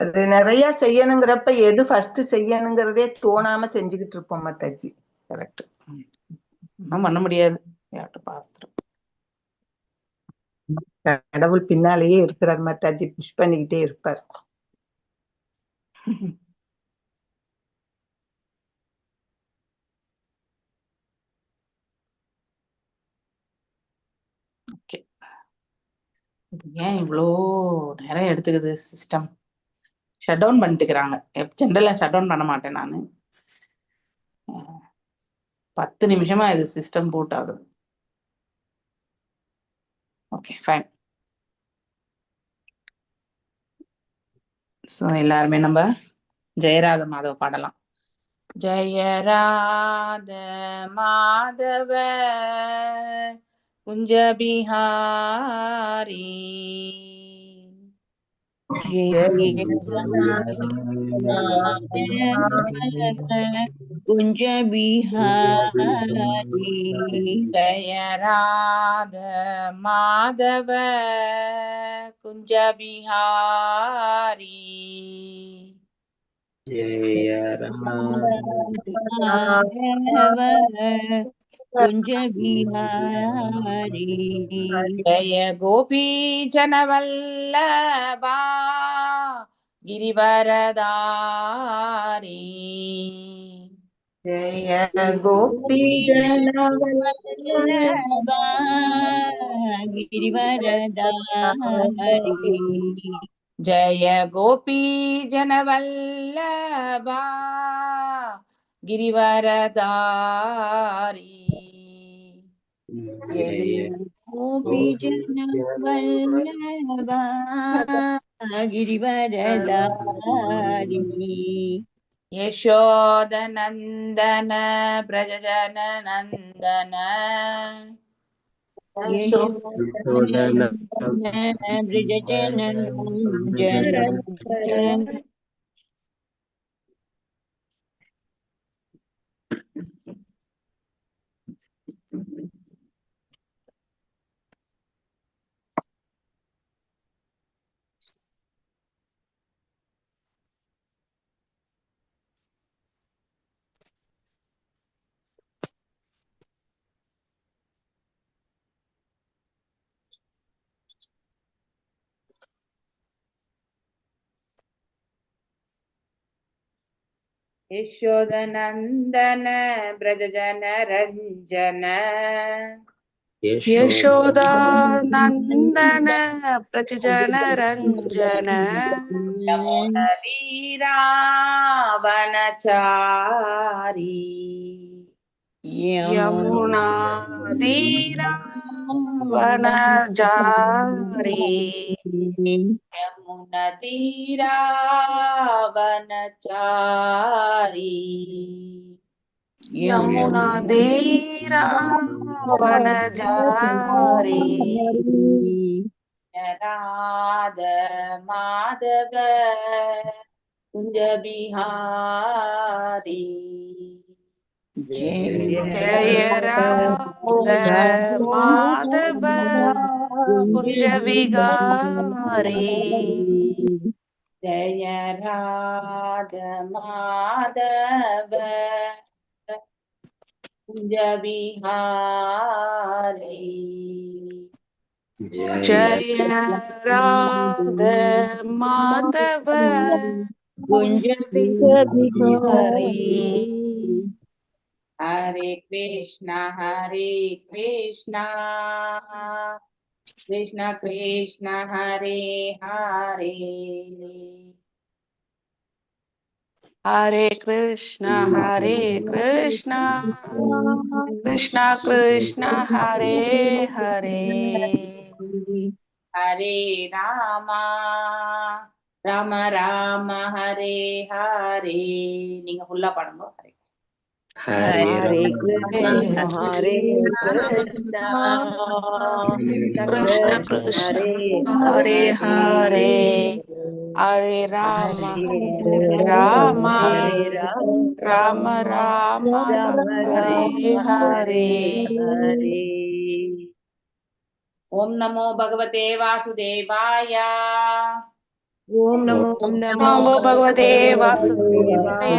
அது நிறைய செய்யணுங்கிறப்ப எது ஃபர்ஸ்ட் செய்யணுங்கிறதே தோணாம செஞ்சுக்கிட்டு இருப்போம் மாதாஜி. கரெக்ட். பண்ண முடியாது. கடவுள் பின்னாலேயே இருக்கிறார் மாதாஜி, புஷ் பண்ணிக்கிட்டே இருப்பார். ஏன் இவ்வளோ நேரம் எடுத்துக்குது சிஸ்டம்? Shut down பண்ணிட்டுக்கிறாங்க. ஜென்ரலா ஷட் டவுன் பண்ண மாட்டேன் நான். 10 நிமிஷமா இது சிஸ்டம் பூட் ஆகுது. Okay fine. ஸோ எல்லாருமே நம்ம ஜெயராத மாதவ பாடலாம். ஜெயராத மாதவ குஞ்ச பிஹாரி குஞ்ச பிஹாரி ஜயராத மாதவ குஞ்ச பிஹாரி குஞ்ச பிஹாரி ஜய கோபி ஜனவல்லபா கிரிவரதாரி ஜெய கோபி ஜனவல்லபா கிரிவரதாரி ஜய கோபி ஜனவல்லபா கிரிவரதாரி கோபி ஜனவல்லபா கிரிவரதாரி யசோதநந்தன பிரஜஜன நந்தன பிரிஜஜன நந்தன யசோதநந்தன பிரஜஜன ரஞ்சன யசோதா நந்தன பிரஜன ரஞ்சன யமுன வீராவனச்சாரி யமுனா தீராவனஜாரி யமுன தீராவனச்சாரி யமுனா தீராவனஜாரி ராத மாதவ குஞ்ச பிஹாரி ஜெய ராத மாதவ குஞ்ச விகாரி ஜய ராத மாதவ குஞ்ச பிஹாரி ஜய ராத மாதவ குஞ்ச விகாரி ஹரே கிருஷ்ணா கிருஷ்ண கிருஷ்ண ஹரே ஹரே ஹரே கிருஷ்ண கிருஷ்ண கிருஷ்ண ஹரே ஹரே ஹரே ராமா ராம ராம ஹரே ஹரே. நீங்க ஃபுல்லா பாடுங்க. ஹரே ஹரே கிருஷ்ணா ஹரே கிருஷ்ணா கிருஷ்ண கிருஷ்ண ஹரே ஹரே ஹரே ராம ராம ராம ராம ஹரே ஹரே. ओम नमो भगवते वासुदेवाय। ओम नमो नमो भगवते वासुदेवाय।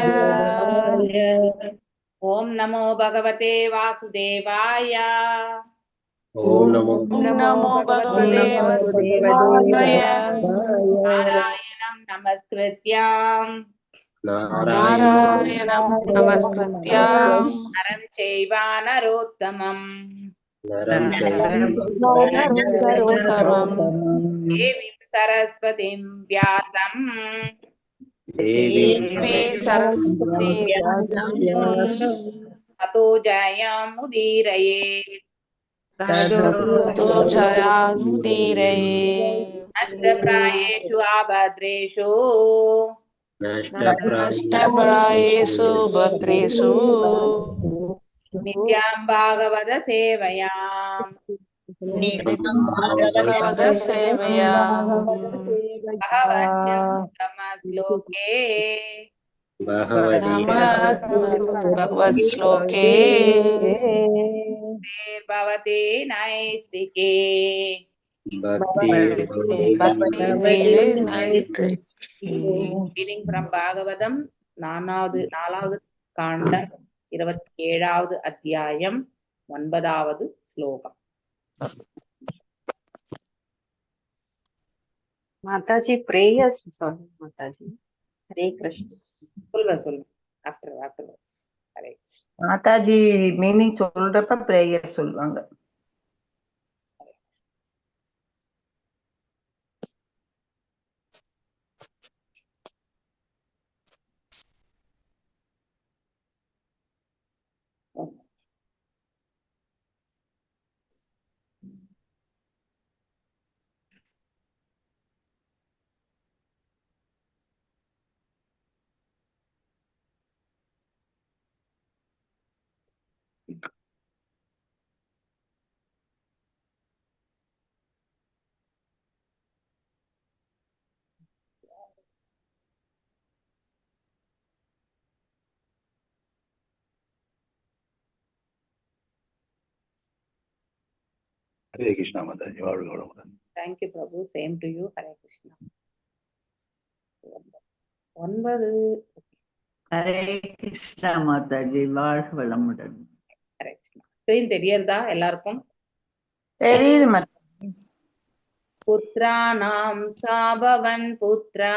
ओम नमो भगवते वासुदेवाय। ओम नमो भगवते वासुदेवाय। नारायणं नमस्कृत्यां नारायणं नमस्कृत्यां नरं चैव नरोत्तमं नरोत्तमं देवीं सरस्वतीं व्यासं देवी सरस्वती ततो जयमुदीरयेत्। ततो जयामुदीरये। नष्टप्रायेषु अभद्रेषु नष्टप्रायेषु भद्रेषु नित्यां भागवत सेवयाम् भगवत सेवया भगवद्योत्तमश्लोके भगवत् श्लोके भवते नैस्तिके Reading from Bhagavatam, நாலாவது காண்டம் 27வது அத்தியாயம் 9வது ஸ்லோகம். माताजी prayers sorry माताजी हरे कृष्ण சொல்லுங்க afterwards. ஹரே கிருஷ்ணா. மாதாஜி மீனிங் சொல்றப்ப பிரேயர் சொல்லுவாங்க. हरे कृष्णा माताजी வாழ்க வளமுடன். Thank you Prabhu, same to you. Hare Krishna. 9 Hare Krishna Mataji வாழ்க வளமுடன். ஹரே கிருஷ்ணா. ஸ்கிரீன் தெரியறதா எல்லாருக்கும்? தெரியுது மாதாஜி. புத்ராணாம் சாபவன் புத்ரா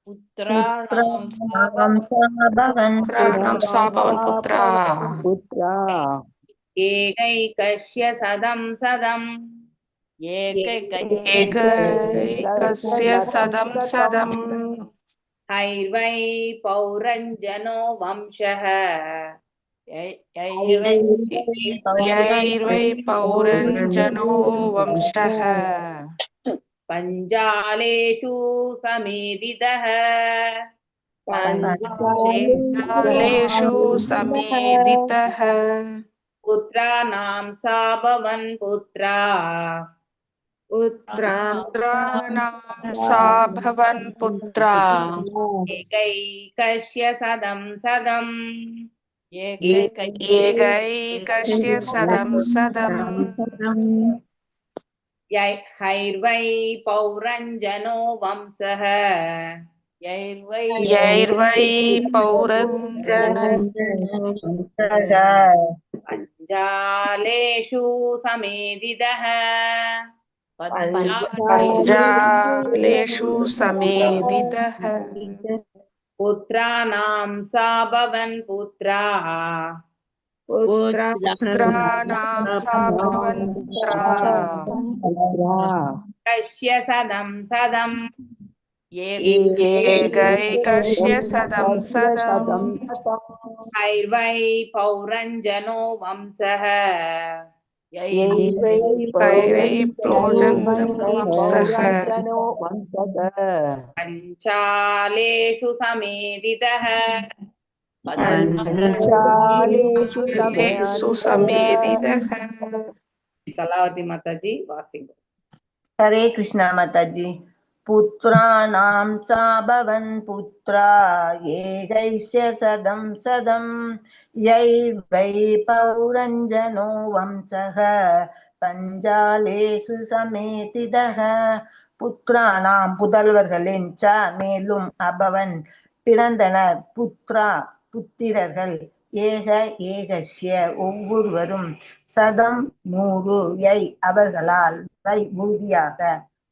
पुत्राणां புத்ராணாம் साभवन् पुत्रा ஏகைகஸ்ய சதம் சதம் एकैकस्य सदं सदं हैर्वै पौरञ्जनो वंशः यैर्वै पौरञ्जनो वंशः पञ्जालेषु समेदितः पञ्चालेषु समेदितः पुत्राणां साभवन् पुत्रा पुत्राणां साभवन् पुत्रा एकैकस्य सदं सदम् एकैकस्य सदं सदं हैर्वै पौरञ्जनो वंशः यैर्वै पौरञ्जनो पञ्जालेषु समेदितः पञ्चालेषु समेदितः पुत्राणां साभवन् पुत्रा पुत्राणां साभवन् पुत्रा कस्य सदं सदम् एकैकस्य सदं सदं हैर्वै पौरञ्जनो वंशः यैर्वै पौरञ्जनवंशः पञ्चालेषु समेदितः पञ्चालेषु समेदितः कलावती माताजी वासिंग. हरे कृष्णा माताजी. पुत्राणां चाभवन् पुत्रा एकैस्य सदं सदं यैर्वै पौरञ्जनो वंशः பஞ்சாலேசு சமேதிதக புத்ரானாம் புதல்வர்களின் ச மேலும் அபவன் பிறந்தனர் புத்ரா புத்திரர்கள் ஏக ஏகஸ்ய ஒவ்வொருவரும் சதம் 100 அவர்களால் வை உறுதியாக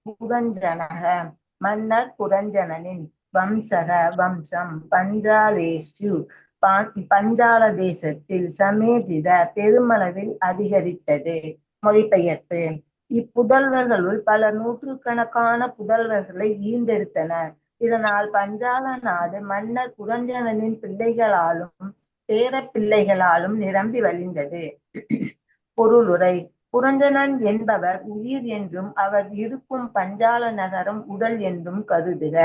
புரஞ்சனக மன்னர் புரஞ்சனனின் வம்சக வம்சம் பஞ்சாலேஷு பஞ்சால தேசத்தில் சமேதித பெருமளவில் அதிகரித்தது. மொழிபெயர்ப்பு: இப்புதல்வர்களுள் பல நூற்றுக்கணக்கான புதல்வர்களை ஈண்டெடுத்தனர். இதனால் பஞ்சால நாடு மன்னர் புரஞ்சனனின் பிள்ளைகளாலும் பேர பிள்ளைகளாலும் நிரம்பி வழிந்தது. பொருளுரை: புரஞ்சனன் என்பவர் உயிர் என்றும் அவர் இருக்கும் பஞ்சால நகரம் உடல் என்றும் கருதுக.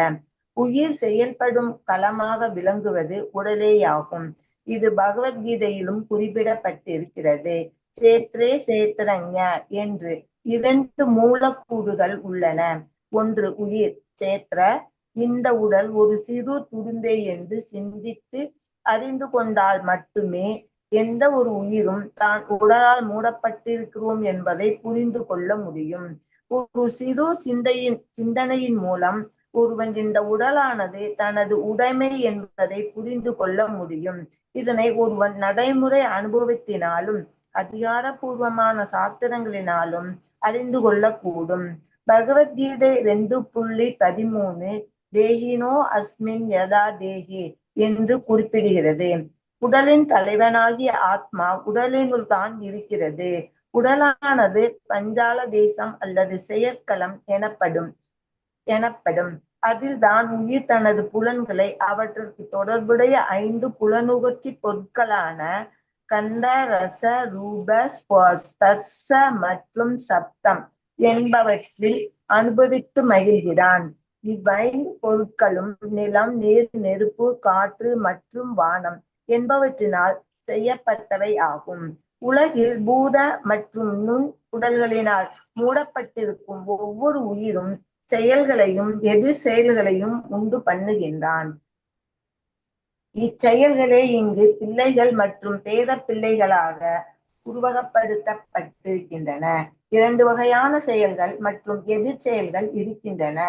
உயிர் செயல்படும் களமாக விளங்குவது உடலேயாகும். இது பகவத்கீதையிலும் குறிப்பிடப்பட்டிருக்கிறது. சேத்ரே சேத்ரஞ என்று 2 மூலக்கூறுகள் உள்ளன. ஒன்று உயிர் சேத்ர. இந்த உடல் ஒரு சிறு துரும்பே என்று சிந்தித்து அறிந்து கொண்டால் மட்டுமே எந்த ஒரு உயிரும் தான் உடலால் மூடப்பட்டிருக்கிறோம் என்பதை புரிந்து கொள்ள முடியும். ஒரு சிறு சிந்தனையின் மூலம் ஒருவன் இந்த உடலானது தனது உடைமை என்பதை புரிந்து கொள்ள முடியும். இதனை ஒருவன் நடைமுறை அனுபவத்தினாலும் அதிகாரபூர்வமான சாஸ்திரங்களினாலும் அறிந்து கொள்ளக்கூடும். பகவத்கீதை 2.13 தேகினோ அஸ்மின் யதா தேகி என்று குறிப்பிடுகிறது. உடலின் தலைவனாகிய ஆத்மா உடலினுள் தான் இருக்கிறது. உடலானது பஞ்சால தேசம் அல்லது செயற்களம் எனப்படும். அதில்தான் உயிர் தனது புலன்களை அவற்றிற்கு தொடர்புடைய 5 புலனுகர்ச்சி பொருட்களான கந்த ரச ரூப ஸ்பர்ச மற்றும் சப்தம் என்பவற்றில் அனுபவித்து மகிழ்கிறான். இவ்5 பொருட்களும் நிலம், நீர், நெருப்பு, காற்று மற்றும் வானம் என்பவற்றினால் செய்யப்பட்டவை ஆகும். உலகில் பூத மற்றும் நுண் உடல்களினால் மூடப்பட்டிருக்கும் ஒவ்வொரு உயிரும் செயல்களையும் எதிர் செயல்களையும் உண்டு பண்ணுகின்றான். இச்செயல்களே இங்கு பிள்ளைகள் மற்றும் பேர பிள்ளைகளாக உருவகப்படுத்தப்பட்டிருக்கின்றன. 2 வகையான செயல்கள் மற்றும் எதிர் செயல்கள் இருக்கின்றன.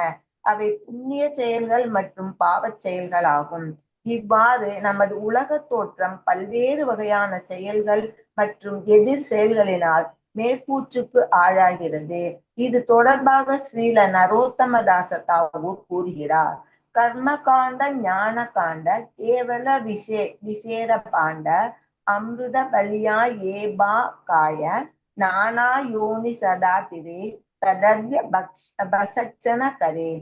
அவை புண்ணிய செயல்கள் மற்றும் பாவச் செயல்கள் ஆகும். இவ்வாறு நமது உலக தோற்றம் பல்வேறு வகையான செயல்கள் மற்றும் எதிர் செயல்களினால் மேற்பூச்சுக்கு ஆளாகிறது. இது தொடர்பாக ஸ்ரீல நரோத்தமதாச தாகூர் கூறுகிறார். கர்ம காண்ட ஞான காண்ட கேவல விசேர பாண்ட அமிர்த பலியா ஏபா காய நானா யோனி சதாபிரே ததர்ய பசச்சன கரே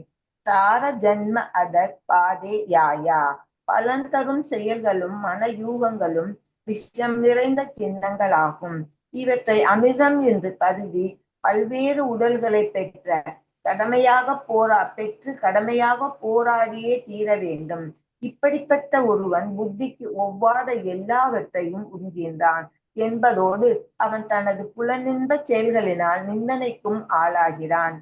தார ஜன்ம அதர் பாதே யாயா. பலன் தரும் செயல்களும் மனயூகங்களும் விஷம் நிறைந்த கிண்ணங்களாகும். இவற்றை அமிர்தம் என்று கருதி பல்வேறு உடல்களை பெற்று கடமையாக போராடியே தீர வேண்டும். இப்படிப்பட்ட ஒருவன் புத்திக்கு ஒவ்வாத எல்லாவற்றையும் உண்கின்றான் என்பதோடு அவன் தனது புலனின்ப செயல்களினால் நிந்தனைக்கும் ஆளாகிறான்.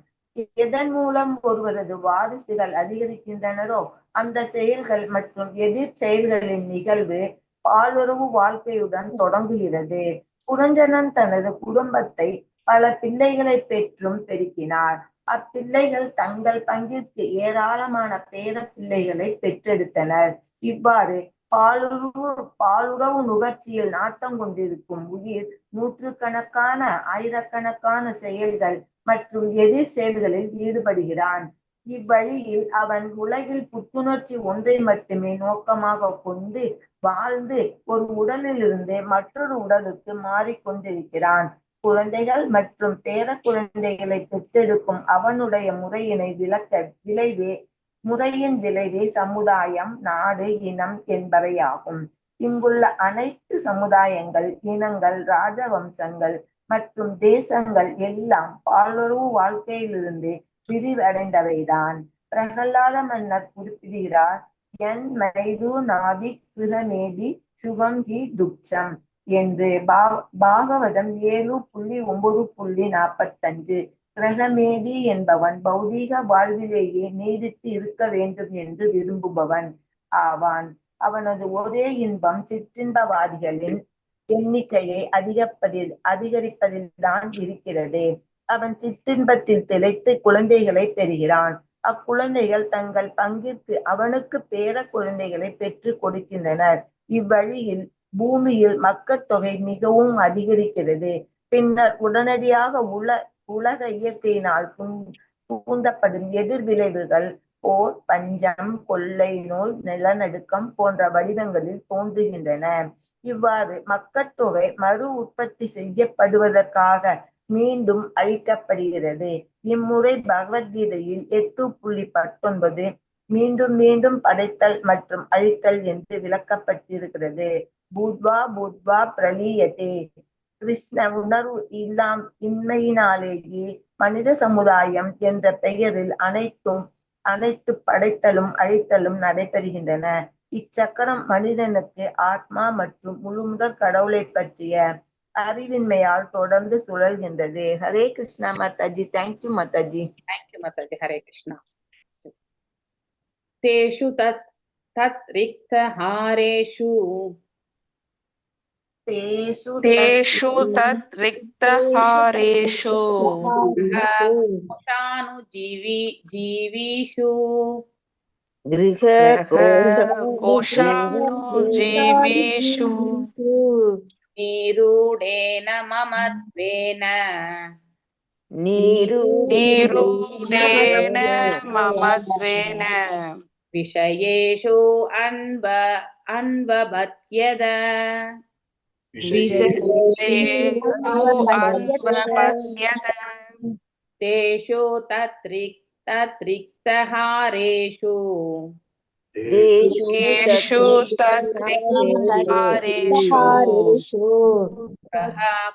எதன் மூலம் ஒருவரது வாரிசுகள் அதிகரிக்கின்றனரோ அந்த செயல்கள் மற்றும் எதிர் செயல்களின் நிகழ்வு பாலுறவு வாழ்க்கையுடன் தொடங்குகிறது. புரஞ்சனன் தனது குடும்பத்தை பல பிள்ளைகளை பெற்றும் பெருக்கினார். அப்பிள்ளைகள் தங்கள் பங்கிற்கு ஏராளமான பேர பிள்ளைகளை பெற்றெடுத்தனர். இவ்வாறு பாலுறவு நுகர்ச்சியில் நாட்டம் கொண்டிருக்கும் உயிர் நூற்றுக்கணக்கான ஆயிரக்கணக்கான செயல்கள் மற்றும் எதிர் செயல்களில் ஈடுபடுகிறான். இவ்வழியில் அவன் உலகில் புத்துணர்ச்சி ஒன்றை மட்டுமே நோக்கமாக கொண்டு வாழ்ந்து ஒரு உடலிலிருந்து மற்றொரு உடலுக்கு மாறிக்கொண்டிருக்கிறான். குழந்தைகள் மற்றும் பேர குழந்தைகளை பெற்றெடுக்கும் அவனுடைய முறையின் விளைவே சமுதாயம், நாடு, இனம் என்பவையாகும். இங்குள்ள அனைத்து சமுதாயங்கள், இனங்கள், ராஜவம்சங்கள் மற்றும் தேசங்கள் எல்லாம் பாலுறவு வாழ்க்கையிலிருந்து விரிவடைந்தவைதான். பிரகலாத மன்னர் குறிப்பிடுகிறார். என் மைது நாதி கிருதமேதி சுகம் ஹி துக்ஷம் என்று. பாகவதம் 7.9.45. கிரகமேதி என்பவன் பௌதீக வாழ்விலேயே நீடித்து இருக்க வேண்டும் என்று விரும்புபவன் ஆவான். அவனது ஒரே இன்பம் சிற்றின்பவாதிகளின் எண்ணிக்கையை அதிகரிப்பதில் தான் இருக்கிறது. அவன் சிற்றின்பத்தில் திளைத்து குழந்தைகளை பெறுகிறான். அக்குழந்தைகள் தங்கள் பங்கிற்கு அவனுக்கு பேர குழந்தைகளை பெற்று கொடுக்கின்றனர். இவ்வழியில் பூமியில் மக்கள் தொகை மிகவும் அதிகரிக்கிறது. பின்னர் உடனடியாக உலக இயற்கையினால் தூண்டப்படும் எதிர்விளைவுகள் போர், பஞ்சம், கொள்ளை நோய், நிலநடுக்கம் போன்ற வடிவங்களில் தோன்றுகின்றன. இவ்வாறு மக்கட்தொகை மறு உற்பத்தி செய்யப்படுவதற்காக மீண்டும் அழிக்கப்படுகிறது. இம்முறை பகவத்கீதையில் 8.19 மீண்டும் மீண்டும் படைத்தல் மற்றும் அழித்தல் என்று விளக்கப்பட்டிருக்கிறது. பூத்வா பூத்வா பிரலீயதே. கிருஷ்ண உணர்வு இன்மையினாலேயே மனித சமுதாயம் என்ற பெயரில் அனைத்து படைத்தலும் அழித்தலும் நடைபெறுகின்றன. இச்சக்கரம் மனிதனுக்கு ஆத்மா மற்றும் முழுமுதற் கடவுளை பற்றிய அறிவின்மையால் தொடர்ந்து சுழல்கின்றது. ஹரே கிருஷ்ணா மாதாஜி. தேங்க்யூ மாதாஜி. தேங்க்யூ மாதாஜி. ஹரே கிருஷ்ணா. தேஷு தத் ரிக்த ஹாரேஷு தேஷு தத் ரிக்தஹாரேஷு ஜீவிஷு கோஷானுஜீவிஷு நீரூடேன மமத்வேன நீரூடேன மமத்வேன விஷயேஷு அன்பபத்யத தேஷு தத்ரிக்தஹாரேஷு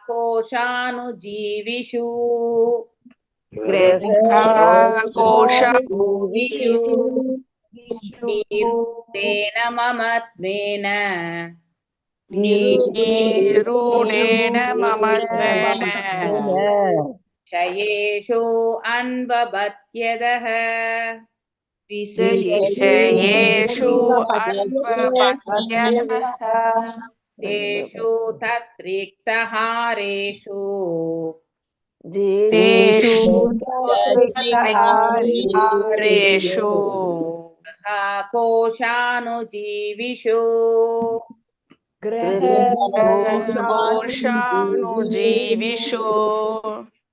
கோஷானுஜீவிஷு நீரூடேன மமத்வேன நீரூடேன மமத்வேன விஷயேஷு அன்பபத்யதஹ விஷயேஷு அன்பபத்யதஹ தேஷு தத்ரிக்தஹாரேஷு ஹாரேஷு கோஷானுஜீவிஷு கோஷானுஜீவிஷு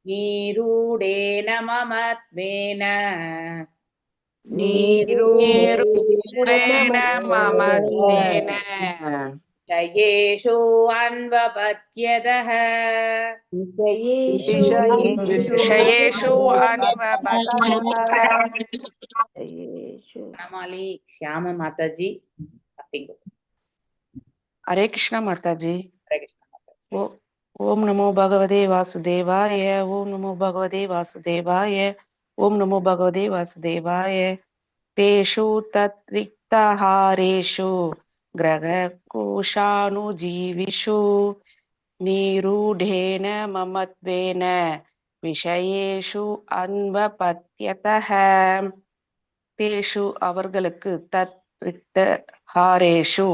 நீரூடேன மமத்வேன நீரூடேன மமத்வேன விஷயேஷு அன்பபத்யதஹ விஷயேஷு அன்பபத்யதஹ. நமாலி ஷியாம மாதாஜி. ஹரே கிருஷ்ணா மாதாஜி. ஹரே கிருஷ்ணா மாதாஜி. ஓம் நமோ பகவதே வாசுதேவாய. ஓம் நமோ பகவதே வாசுதேவாய. ஓம் நமோ பகவதே வாசுதேவாய. தேஷு தத் ரிக்தஹாரேஷு கிரக கோஷானுஜீவிஷு நீரூடேன மமத்வேன விஷயேஷு அன்பபத்யதஹ. தேஷு அவர்களுக்கு தத் ரிக்தஹாரேஷு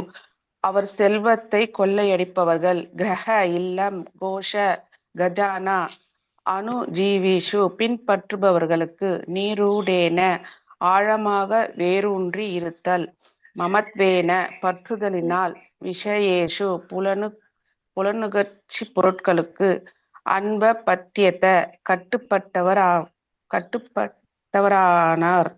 அவர் செல்வத்தை கொள்ளையடிப்பவர்கள், கிரக இல்லம், கோஷ கஜானா, அனுஜீவிஷு பின்பற்றுபவர்களுக்கு, நீரூடேன ஆழமாக வேரூன்றி இருத்தல், மமத்வேன பற்றுதலினால், விஷயேஷு புலனுகர்ச்சி பொருட்களுக்கு, அன்பபத்யத கட்டுப்பட்டவரானார்.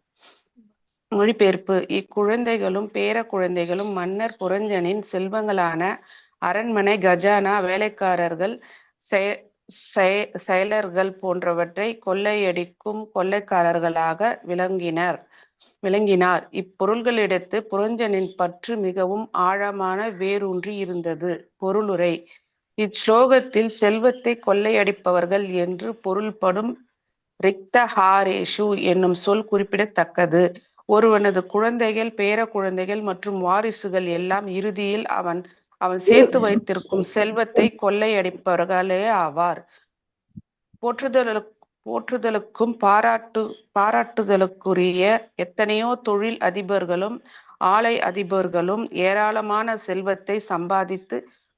மொழிபெயர்ப்பு. இக்குழந்தைகளும் பேர குழந்தைகளும் மன்னர் புரஞ்சனின் செல்வங்களான அரண்மனை, கஜானா, வேலைக்காரர்கள், செயலர்கள் போன்றவற்றை கொள்ளையடிக்கும் கொள்ளைக்காரர்களாக விளங்கினார். இப்பொருள்களிடத்து புரஞ்சனின் பற்று மிகவும் ஆழமான வேரூன்றி இருந்தது. பொருளுரை. இச்லோகத்தில் செல்வத்தை கொள்ளையடிப்பவர்கள் என்று பொருள்படும் ரிக்தஹாரேஷு என்னும் சொல் குறிப்பிடத்தக்கது. ஒருவனது குழந்தைகள், பேர குழந்தைகள் மற்றும் வாரிசுகள் எல்லாம் இறுதியில் அவன் சேர்த்து வைத்திருக்கும் செல்வத்தை கொள்ளையடிப்பவர்களே ஆவார். போற்றுதலுக்கும் பாராட்டுதலுக்குரிய எத்தனையோ தொழில் அதிபர்களும் ஆலை அதிபர்களும் ஏராளமான செல்வத்தை சம்பாதித்து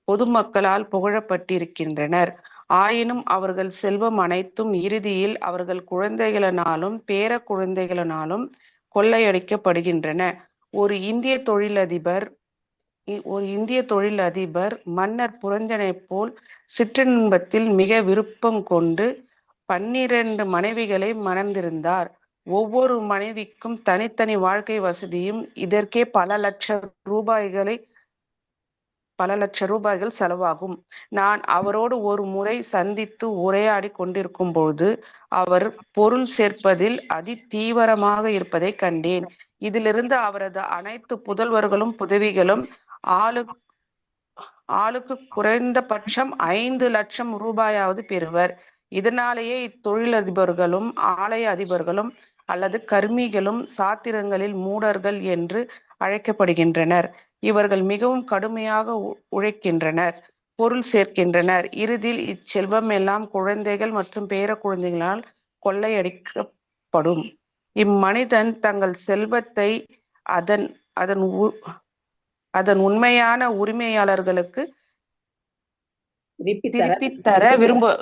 பொதுமக்களால் புகழப்பட்டிருக்கின்றனர். ஆயினும் அவர்கள் செல்வம் அனைத்தும் இறுதியில் அவர்கள் குழந்தைகளினாலும் பேர குழந்தைகளினாலும் கொள்ளையடிக்கப்படுகின்றன. ஒரு இந்திய தொழிலதிபர் மன்னர் புரஞ்சனைப் போல் சிற்றின்பத்தில் மிக விருப்பம் கொண்டு 12 மனைவிகளை மணந்திருந்தார். ஒவ்வொரு மனைவிக்கும் தனித்தனி வாழ்க்கை வசதியும் இதற்கே பல லட்ச ரூபாய்கள் செலவாகும். நான் அவரோடு ஒரு முறை சந்தித்து உரையாடி கொண்டிருக்கும் பொழுது அவர் பொருள் சேர்ப்பதில் அதி தீவிரமாக இருப்பதை கண்டேன். இதிலிருந்து அவரது அனைத்து புதல்வர்களும் புதவிகளும் ஆளுக்கு குறைந்தபட்சம் 5 லட்சம் ரூபாயாவது பெறுவர். இதனாலேயே இத்தொழிலதிபர்களும் ஆலய அதிபர்களும் அல்லது கர்மிகளும் சாத்திரங்களில் மூடர்கள் என்று அழைக்கப்படுகின்றனர். இவர்கள் மிகவும் கடுமையாக உழைக்கின்றனர், பொருள் சேர்க்கின்றனர். இறுதியில் இச்செல்வம் எல்லாம் குழந்தைகள் மற்றும் பேர குழந்தைகளால் கொள்ளையடிக்கப்படும். இம்மனிதன் தங்கள் செல்வத்தை அதன் உண்மையான உரிமையாளர்களுக்கு திருப்பித் தர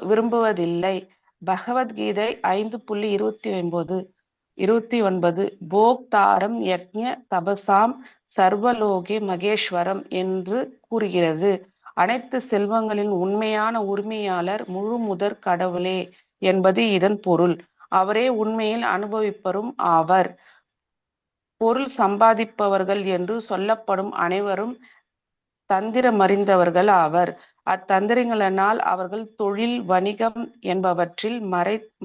விரும்புவதில்லை. பகவத்கீதை 5.29 போக்தாரம் யக்ஞ தபசாம் சர்வலோகே மகேஸ்வரம் என்று கூறுகிறது. அனைத்து செல்வங்களின் உண்மையான உரிமையாளர் முழு முதற் கடவுளே என்பது இதன் பொருள். அவரே உண்மையில் அனுபவிப்பவரும் ஆவர். பொருள் சம்பாதிப்பவர்கள் என்று சொல்லப்படும் அனைவரும் தந்திரமறிந்தவர்கள் ஆவர். அத்தந்திரங்களினால் அவர்கள் தொழில் வணிகம் என்பவற்றில்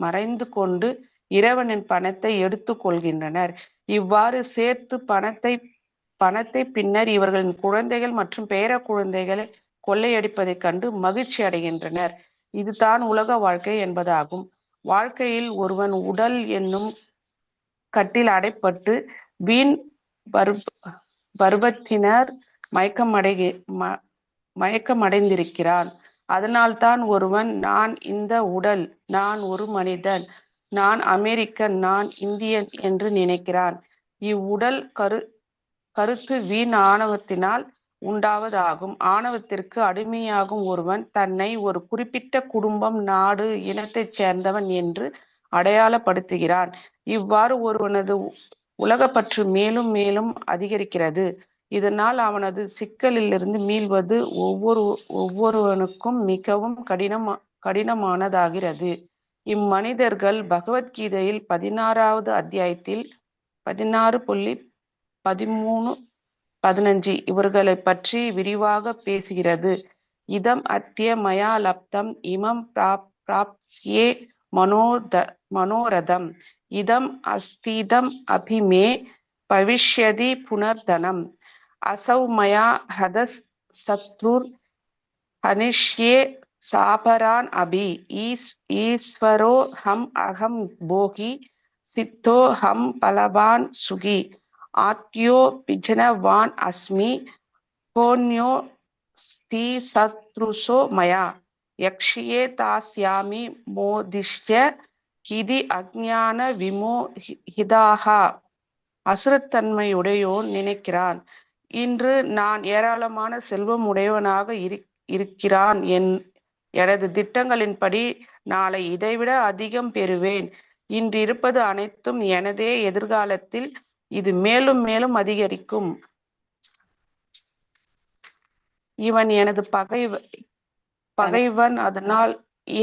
மறைந்து கொண்டு இறைவனின் பணத்தை எடுத்துக் கொள்கின்றனர். இவ்வாறு சேர்த்து பணத்தை பின்னர் இவர்களின் குழந்தைகள் மற்றும் பேர குழந்தைகளை கொள்ளையடிப்பதைக் கண்டு மகிழ்ச்சி அடைகின்றனர். இதுதான் உலக வாழ்க்கை என்பதாகும். வாழ்க்கையில் ஒருவன் உடல் என்னும் கட்டில் அடைப்பட்டு வீண் பருவத்தினர் மயக்கமடைந்திருக்கிறான். அதனால்தான் ஒருவன் நான் இந்த உடல், நான் ஒரு மனிதன், நான் அமெரிக்கன், நான் இந்தியன் என்று நினைக்கிறான். இவ்வுடல் கருத்து வீண் ஆணவத்தினால் உண்டாவதாகும். ஆணவத்திற்கு அடிமையாகும் ஒருவன் தன்னை ஒரு குறிப்பிட்ட குடும்பம், நாடு, இனத்தைச் சேர்ந்தவன் என்று அடையாளப்படுத்துகிறான். இவ்வாறு ஒருவனது உலகப்பற்று மேலும் மேலும் அதிகரிக்கிறது. இதனால் அவனது சிக்கலிலிருந்து மீள்வது ஒவ்வொருவனுக்கும் மிகவும் கடினமானதாகிறது. இம்மனிதர்கள் பகவத்கீதையில் 16வது அத்தியாயத்தில் 16.13-15 இவர்களை பற்றி விரிவாக பேசுகிறது. இதம் அத்திய மயா லப்தம் இமம் பிராப்ஸ்யே மனோரதம் இதம் அஸ்திதம் அபிமே பவிஷ்யதி புனர்தனம் அசௌ மயா ஹதஸ் சத்ருர் ஹனிஷ்யே சாபரான் அபி ஈஸ்வரோ ஹம் அகம் போகி சித்தோ ஹம் பலவான் சுகி ஆத்யோ பிஜனவான் அஸ்மி கோன்யோ ஸ்தி சத்ருசோ மயா யக்ஷியே தாஸ்யாமி மோதிஷ்ய ஹிதி அஜ்ஞான விமோஹிதாஹா. அசுரத்தன்மையுடையோன் நினைக்கிறான், இன்று நான் ஏராளமான செல்வம் உடையவனாக இருக்கிறான். எனது திட்டங்களின்படி நாளை இதைவிட அதிகம் பெறுவேன். இன்று இருப்பது அனைத்தும் எனதே. எதிர்காலத்தில் இது மேலும் மேலும் அதிகரிக்கும். இவன் எனது பகைவன், அதனால்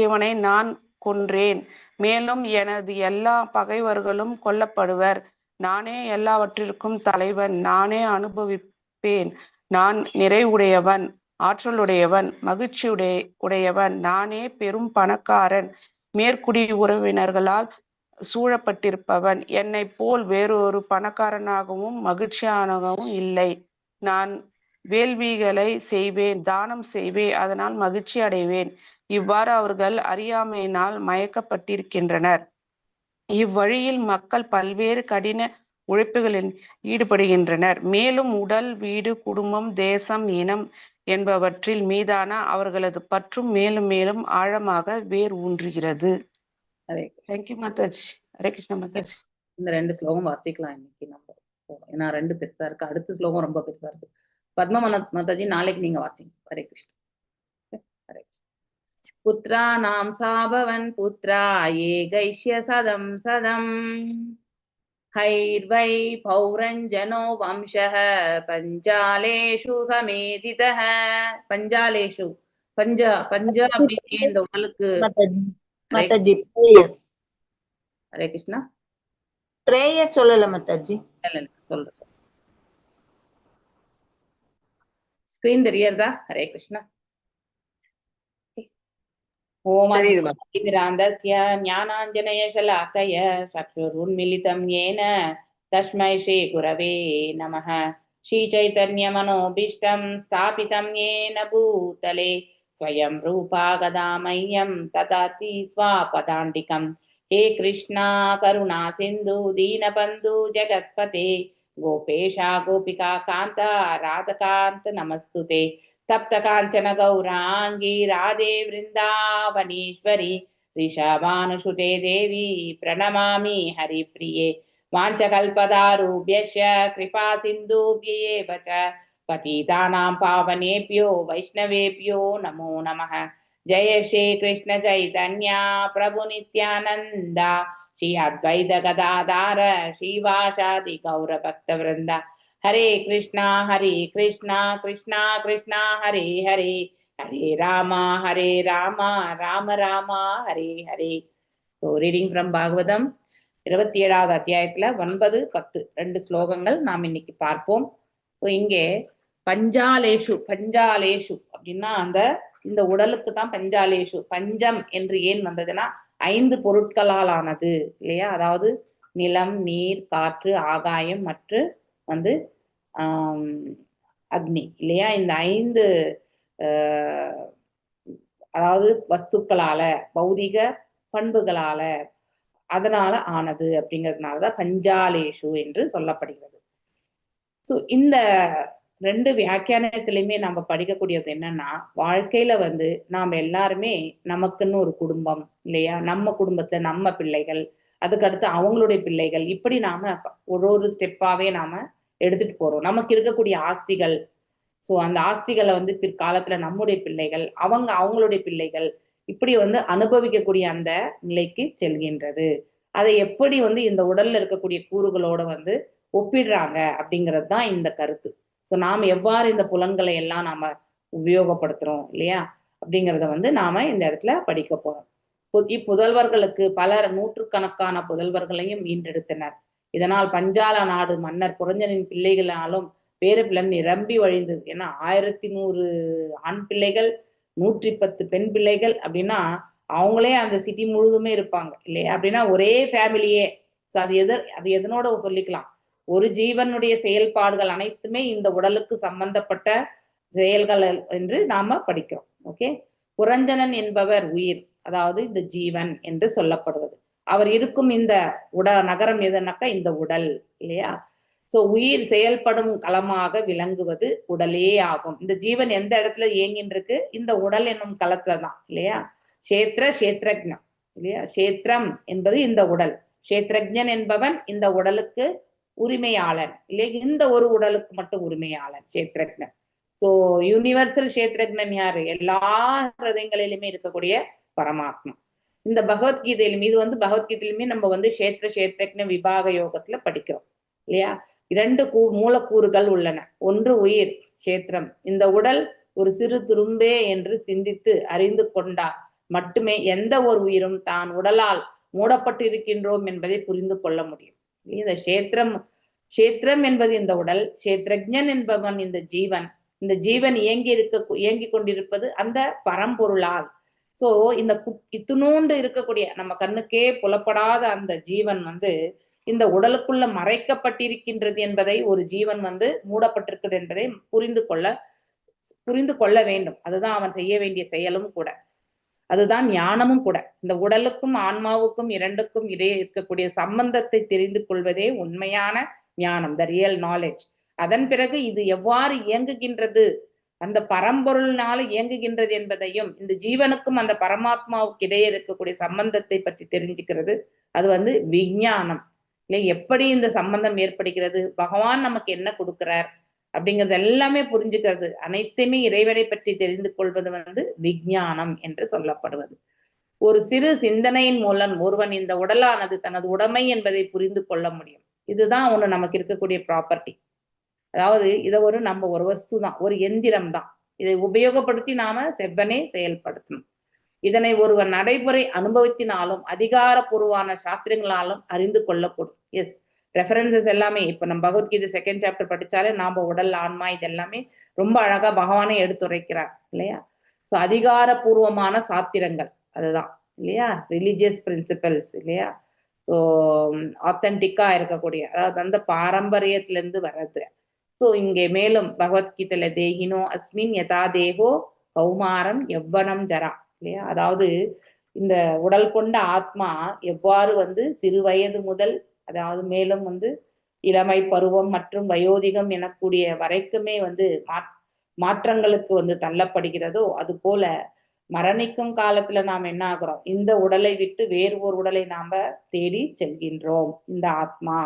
இவனை நான் கொன்றேன். மேலும் எனது எல்லா பகைவர்களும் கொல்லப்படுவர். நானே எல்லாவற்றிற்கும் தலைவன், நானே அனுபவிப்பேன். நான் நிறைவுடையவன், ஆற்றலுடையவன், மகிழ்ச்சி உடையவன். நானே பெரும் பணக்காரன், மேற்குடி உறவினர்களால் சூழப்பட்டிருப்பவன். என்னை போல் வேறொரு பணக்காரனாகவும் மகிழ்ச்சியானவும் இல்லை. நான் வேள்விகளை செய்வேன், தானம் செய்வேன், அதனால் மகிழ்ச்சி அடைவேன். இவ்வாறு அவர்கள் அறியாமையினால் மயக்கப்பட்டிருக்கின்றனர். இவ்வழியில் மக்கள் பல்வேறு கடின உழைப்புகளில் ஈடுபடுகின்றனர். மேலும் உடல், வீடு, குடும்பம், தேசம், இனம் என்பவற்றில் மீதான அவர்களது பற்றும் மேலும் மேலும் ஆழமாக வேர் ஊன்றுகிறது. ஹரே தேங்க்யூ மாதாஜி. ஹரே கிருஷ்ணா மாதாஜி. இந்த 2 ஸ்லோகம் வாசிக்கலாம் இன்னைக்கு நம்ம. ஏன்னா 2 பெருசா இருக்கு, அடுத்த ஸ்லோகம் ரொம்ப பெருசா இருக்கு. பத்மா மாதாஜி நாளைக்கு நீங்க வாசிங்க. ஹரே கிருஷ்ணா. पुत्राणां साभवन् पुत्रा ये गैष्य सदं सदम् हैर्वै पौरञ्जनो वंशः பஞ்சாலேஷு சமேதிதः பஞ்சாலேஷு பஞ்ச அப்படின்னு இந்த உடலுக்கு மாதாஜி prayer. ஹரே கிருஷ்ணா prayer சொல்லல மாதாஜி. சொல்றேன் ஸ்கிரீன் தெரியறதா? ஹரே கிருஷ்ணா. ஓமிராந்தஸ்ய ஞானாஞ்சனய ஷலாக்கய சக்ஷுருன்மிலிதம் ஏன தஸ்மை ஸ்ரீ குரவே நமः. श्रीचैतन्यमनोभीष्टं स्थापितं येन भूतले स्वयं रूपा गदा मह्यं ददाति स्वापदान्तिकम्. हे कृष्णा करुणा सिन्धु दीनबन्धु जगत्पते गोपेशा गोपिका कान्ता राधकान्त नमस्तुते. तप्त काञ्चन गौरांगी राधे वृन्दावनेश्वरी ऋषभानुसुते देवी प्रणमामि हरिप्रिये. वाञ्छकल्पतारुभ्यश्च कृपा सिन्धुभ्येव च पतितानां पावनेभ्यो वैष्णवेभ्यो नमो नमः. जय श्री कृष्ण चैतन्य प्रभु नित्यानंद श्री अद्वैत गदाधर श्रीवासादि गौर भक्त वृंद. हरे Krishna Krishna Krishna Hare Hare Hare Ram Ram Ram Hare Hare. So reading from Bhagavatam 27வது அத்தியாயத்துல 9, 10 2 ஸ்லோகங்கள் நாம் இன்னைக்கு பார்ப்போம். இங்கே பஞ்சாலேஷு அப்படின்னா இந்த உடலுக்கு தான் பஞ்சாலேஷு. பஞ்சம் என்று ஏன் வந்ததுன்னா 5 பொருட்களால் ஆனது இல்லையா? அதாவது நிலம், நீர், காற்று, ஆகாயம் மற்றும் அக்னி இல்லையா? இந்த 5 அதாவது வஸ்துக்களால, பௌதிக பண்புகளால, அதனால ஆனது அப்படிங்கிறதுனாலதான் பஞ்சாலேஷு என்று சொல்லப்படுகிறது. ஸோ இந்த 2 வியாக்கியானத்திலையுமே நம்ம படிக்கக்கூடியது என்னன்னா, வாழ்க்கையில நாம் எல்லாருமே நமக்குன்னு ஒரு குடும்பம் இல்லையா? நம்ம குடும்பத்துல நம்ம பிள்ளைகள், அதுக்கடுத்து அவங்களுடைய பிள்ளைகள், இப்படி நாம ஒரு ஸ்டெப்பாவே நாம எடுத்துட்டு போறோம். நமக்கு இருக்கக்கூடிய ஆஸ்திகள், ஸோ அந்த ஆஸ்திகளை பிற்காலத்துல நம்முடைய பிள்ளைகள், அவங்களுடைய பிள்ளைகள், இப்படி அனுபவிக்கக்கூடிய அந்த நிலைக்கு செல்கின்றது. அதை எப்படி இந்த உடல்ல இருக்கக்கூடிய கூறுகளோட ஒப்பிடுறாங்க அப்படிங்கிறது தான் இந்த கருத்து. ஸோ நாம் எவ்வாறு இந்த புலன்களை எல்லாம் நாம உபயோகப்படுத்துறோம் இல்லையா அப்படிங்கிறத நாம இந்த இடத்துல படிக்க போறோம். இப்புதல்வர்களுக்கு பலர் நூற்றுக்கணக்கான புதல்வர்களையும் ஈன்றெடுத்தனர். இதனால் பஞ்சால நாடு மன்னர் புரஞ்சனின் பிள்ளைகளாலும் பேரப்பிள்ளை நிரம்பி வழிந்தது. ஏன்னா 1100 ஆண் பிள்ளைகள், 110 பெண் பிள்ளைகள் அப்படின்னா அவங்களே அந்த சிட்டி முழுதுமே இருப்பாங்க இல்லையா? அப்படின்னா ஒரே ஃபேமிலியே. ஸோ அது எதனோட சொல்லிக்கலாம், ஒரு ஜீவனுடைய செயல்பாடுகள் அனைத்துமே இந்த உடலுக்கு சம்பந்தப்பட்ட செயல்கள் என்று நாம படிக்கிறோம். ஓகே. புரஞ்சனன் என்பவர் உயிர், அதாவது இந்த ஜீவன் என்று சொல்லப்படுவது. அவர் இருக்கும் இந்த நகரம் எதுனாக்கா இந்த உடல் இல்லையா? ஸோ உயிர் செயல்படும் களமாக விளங்குவது உடலே ஆகும். இந்த ஜீவன் எந்த இடத்துல இயங்கின்றிருக்கு? இந்த உடல் என்னும் களத்துலதான் இல்லையா? கஷேத்திரஜ்ஞம் இல்லையா? கஷேத்திரம் என்பது இந்த உடல், கஷேத்திரஜ்ஞன் என்பவன் இந்த உடலுக்கு உரிமையாளன் இல்லையா? இந்த ஒரு உடலுக்கு மட்டும் உரிமையாளன் கஷேத்திரஜ்ஞன். ஸோ யூனிவர்சல் கஷேத்திரஜ்ஞன் யாரு? எல்லா ஹிருதயங்களிலுமே இருக்கக்கூடிய பரமாத்மா. இந்த பகவத்கீதையிலும் இது பகவத்கீதையிலுமே நம்ம கஷேத்திரஜ்ஞ விபாக யோகத்துல படிக்கிறோம் இல்லையா? 2 மூலக்கூறுகள் உள்ளன. ஒன்று உயிர் கஷேத்திரம். இந்த உடல் ஒரு சிறு துரும்பே என்று சிந்தித்து அறிந்து கொண்டா மட்டுமே எந்த ஒரு உயிரும் தான் உடலால் மூடப்பட்டிருக்கின்றோம் என்பதை புரிந்து கொள்ள முடியும். இந்த கஷேத்திரம் என்பது இந்த உடல், கஷேத்திரஜ்ஞன் என்பவன் இந்த ஜீவன். இந்த ஜீவன் இயங்கி கொண்டிருப்பது அந்த பரம்பொருளால். சோ இந்த இத்துணூண்டு இருக்கக்கூடிய நம்ம கண்ணுக்கே புலப்படாத அந்த ஜீவன் இந்த உடலுக்குள்ள மறைக்கப்பட்டிருக்கின்றது என்பதை, ஒரு ஜீவன் மூடப்பட்டிருக்கிறது என்பதை புரிந்து கொள்ள வேண்டும். அதுதான் அவன் செய்ய வேண்டிய செயலும் கூட, அதுதான் ஞானமும் கூட. இந்த உடலுக்கும் ஆன்மாவுக்கும் 2க்கும் இடையே இருக்கக்கூடிய சம்பந்தத்தை தெரிந்து கொள்வதே உண்மையான ஞானம், த ரியல் நாலேஜ். அதன் பிறகு இது எவ்வாறு இயங்குகின்றது, அந்த பரம்பொருளினால இயங்குகின்றது என்பதையும், இந்த ஜீவனுக்கும் அந்த பரமாத்மாவுக்கு இடையே இருக்கக்கூடிய சம்பந்தத்தை பற்றி தெரிஞ்சுக்கிறது அது விஞ்ஞானம் இல்லை. எப்படி இந்த சம்பந்தம் ஏற்படுகிறது, பகவான் நமக்கு என்ன கொடுக்கிறார், அப்படிங்கிறது எல்லாமே புரிஞ்சுக்கிறது, அனைத்துமே இறைவனை பற்றி தெரிந்து கொள்வது வந்து விஞ்ஞானம் என்று சொல்லப்படுவது. ஒரு சிறு சிந்தனையின் மூலம் ஒருவன் இந்த உடலானது தனது உடைமை என்பதை புரிந்து கொள்ள முடியும். இதுதான் ஒண்ணு நமக்கு இருக்கக்கூடிய ப்ராப்பர்ட்டி. அதாவது இதை நம்ம ஒரு வஸ்து தான், ஒரு எந்திரம் தான். இதை உபயோகப்படுத்தி நாம செவ்வனே செயல்படுத்தணும். இதனை ஒருவன் நடைமுறை அனுபவத்தினாலும் அதிகாரப்பூர்வமான சாஸ்திரங்களாலும் அறிந்து கொள்ளக்கூடும். எஸ், ரெஃபரன்சஸ் எல்லாமே இப்ப நம்ம பகவத்கீதை 2nd சாப்டர் படிச்சாலே நாம உடல், ஆன்மா இது எல்லாமே ரொம்ப அழகா பகவானே எடுத்துரைக்கிறார் இல்லையா? ஸோ அதிகாரப்பூர்வமான சாத்திரங்கள் அதுதான் இல்லையா, ரிலீஜியஸ் பிரின்சிபல்ஸ் இல்லையா. ஸோ ஆத்தென்டிக்கா இருக்கக்கூடிய, அதாவது அந்த பாரம்பரியத்திலிருந்து வர்றது. ஸோ இங்கே மேலும் பகவத்கீதையில தேகினோ அஸ்மின் யதா தேகோ கௌமாரம் யவ்வனம் ஜரா இல்லையா, அதாவது இந்த உடல் கொண்ட ஆத்மா எவ்வாறு வந்து சிறு வயது முதல், அதாவது மேலும் வந்து இளமை பருவம் மற்றும் வயோதிகம் எனக்கூடிய வரைக்குமே வந்து மாற்றங்களுக்கு வந்து தள்ளப்படுகிறதோ, அது போல மரணிக்கும் காலத்துல நாம் என்ன ஆகுறோம், இந்த உடலை விட்டு வேறு ஒரு உடலை நாம தேடி செல்கின்றோம். இந்த ஆத்மா,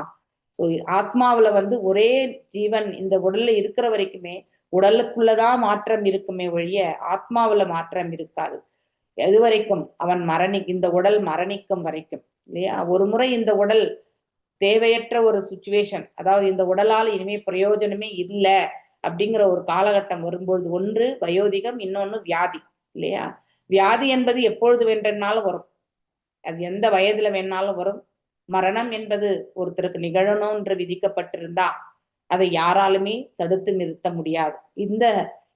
ஸோ ஆத்மாவில வந்து ஒரே ஜீவன் இந்த உடல்ல இருக்கிற வரைக்குமே உடலுக்குள்ளதான் மாற்றம் இருக்குமே ஒழிய ஆத்மாவில மாற்றம் இருக்காது. எது வரைக்கும் அவன் இந்த உடல் மரணிக்கும் வரைக்கும் இல்லையா. ஒரு முறை இந்த உடல் தேவையற்ற ஒரு சுச்சுவேஷன், அதாவது இந்த உடலால் இனிமே பிரயோஜனமே இல்லை அப்படிங்கிற ஒரு காலகட்டம் வரும்பொழுது, ஒன்று வயோதிகம், இன்னொன்னு வியாதி இல்லையா. வியாதி என்பது எப்பொழுது வேண்டுமானாலும் வரும், அது எந்த வயதுல வேணாலும் வரும். மரணம் என்பது ஒருத்தருக்கு நிகழணும் என்று விதிக்கப்பட்டிருந்தா அதை யாராலுமே தடுத்து நிறுத்த முடியாது. இந்த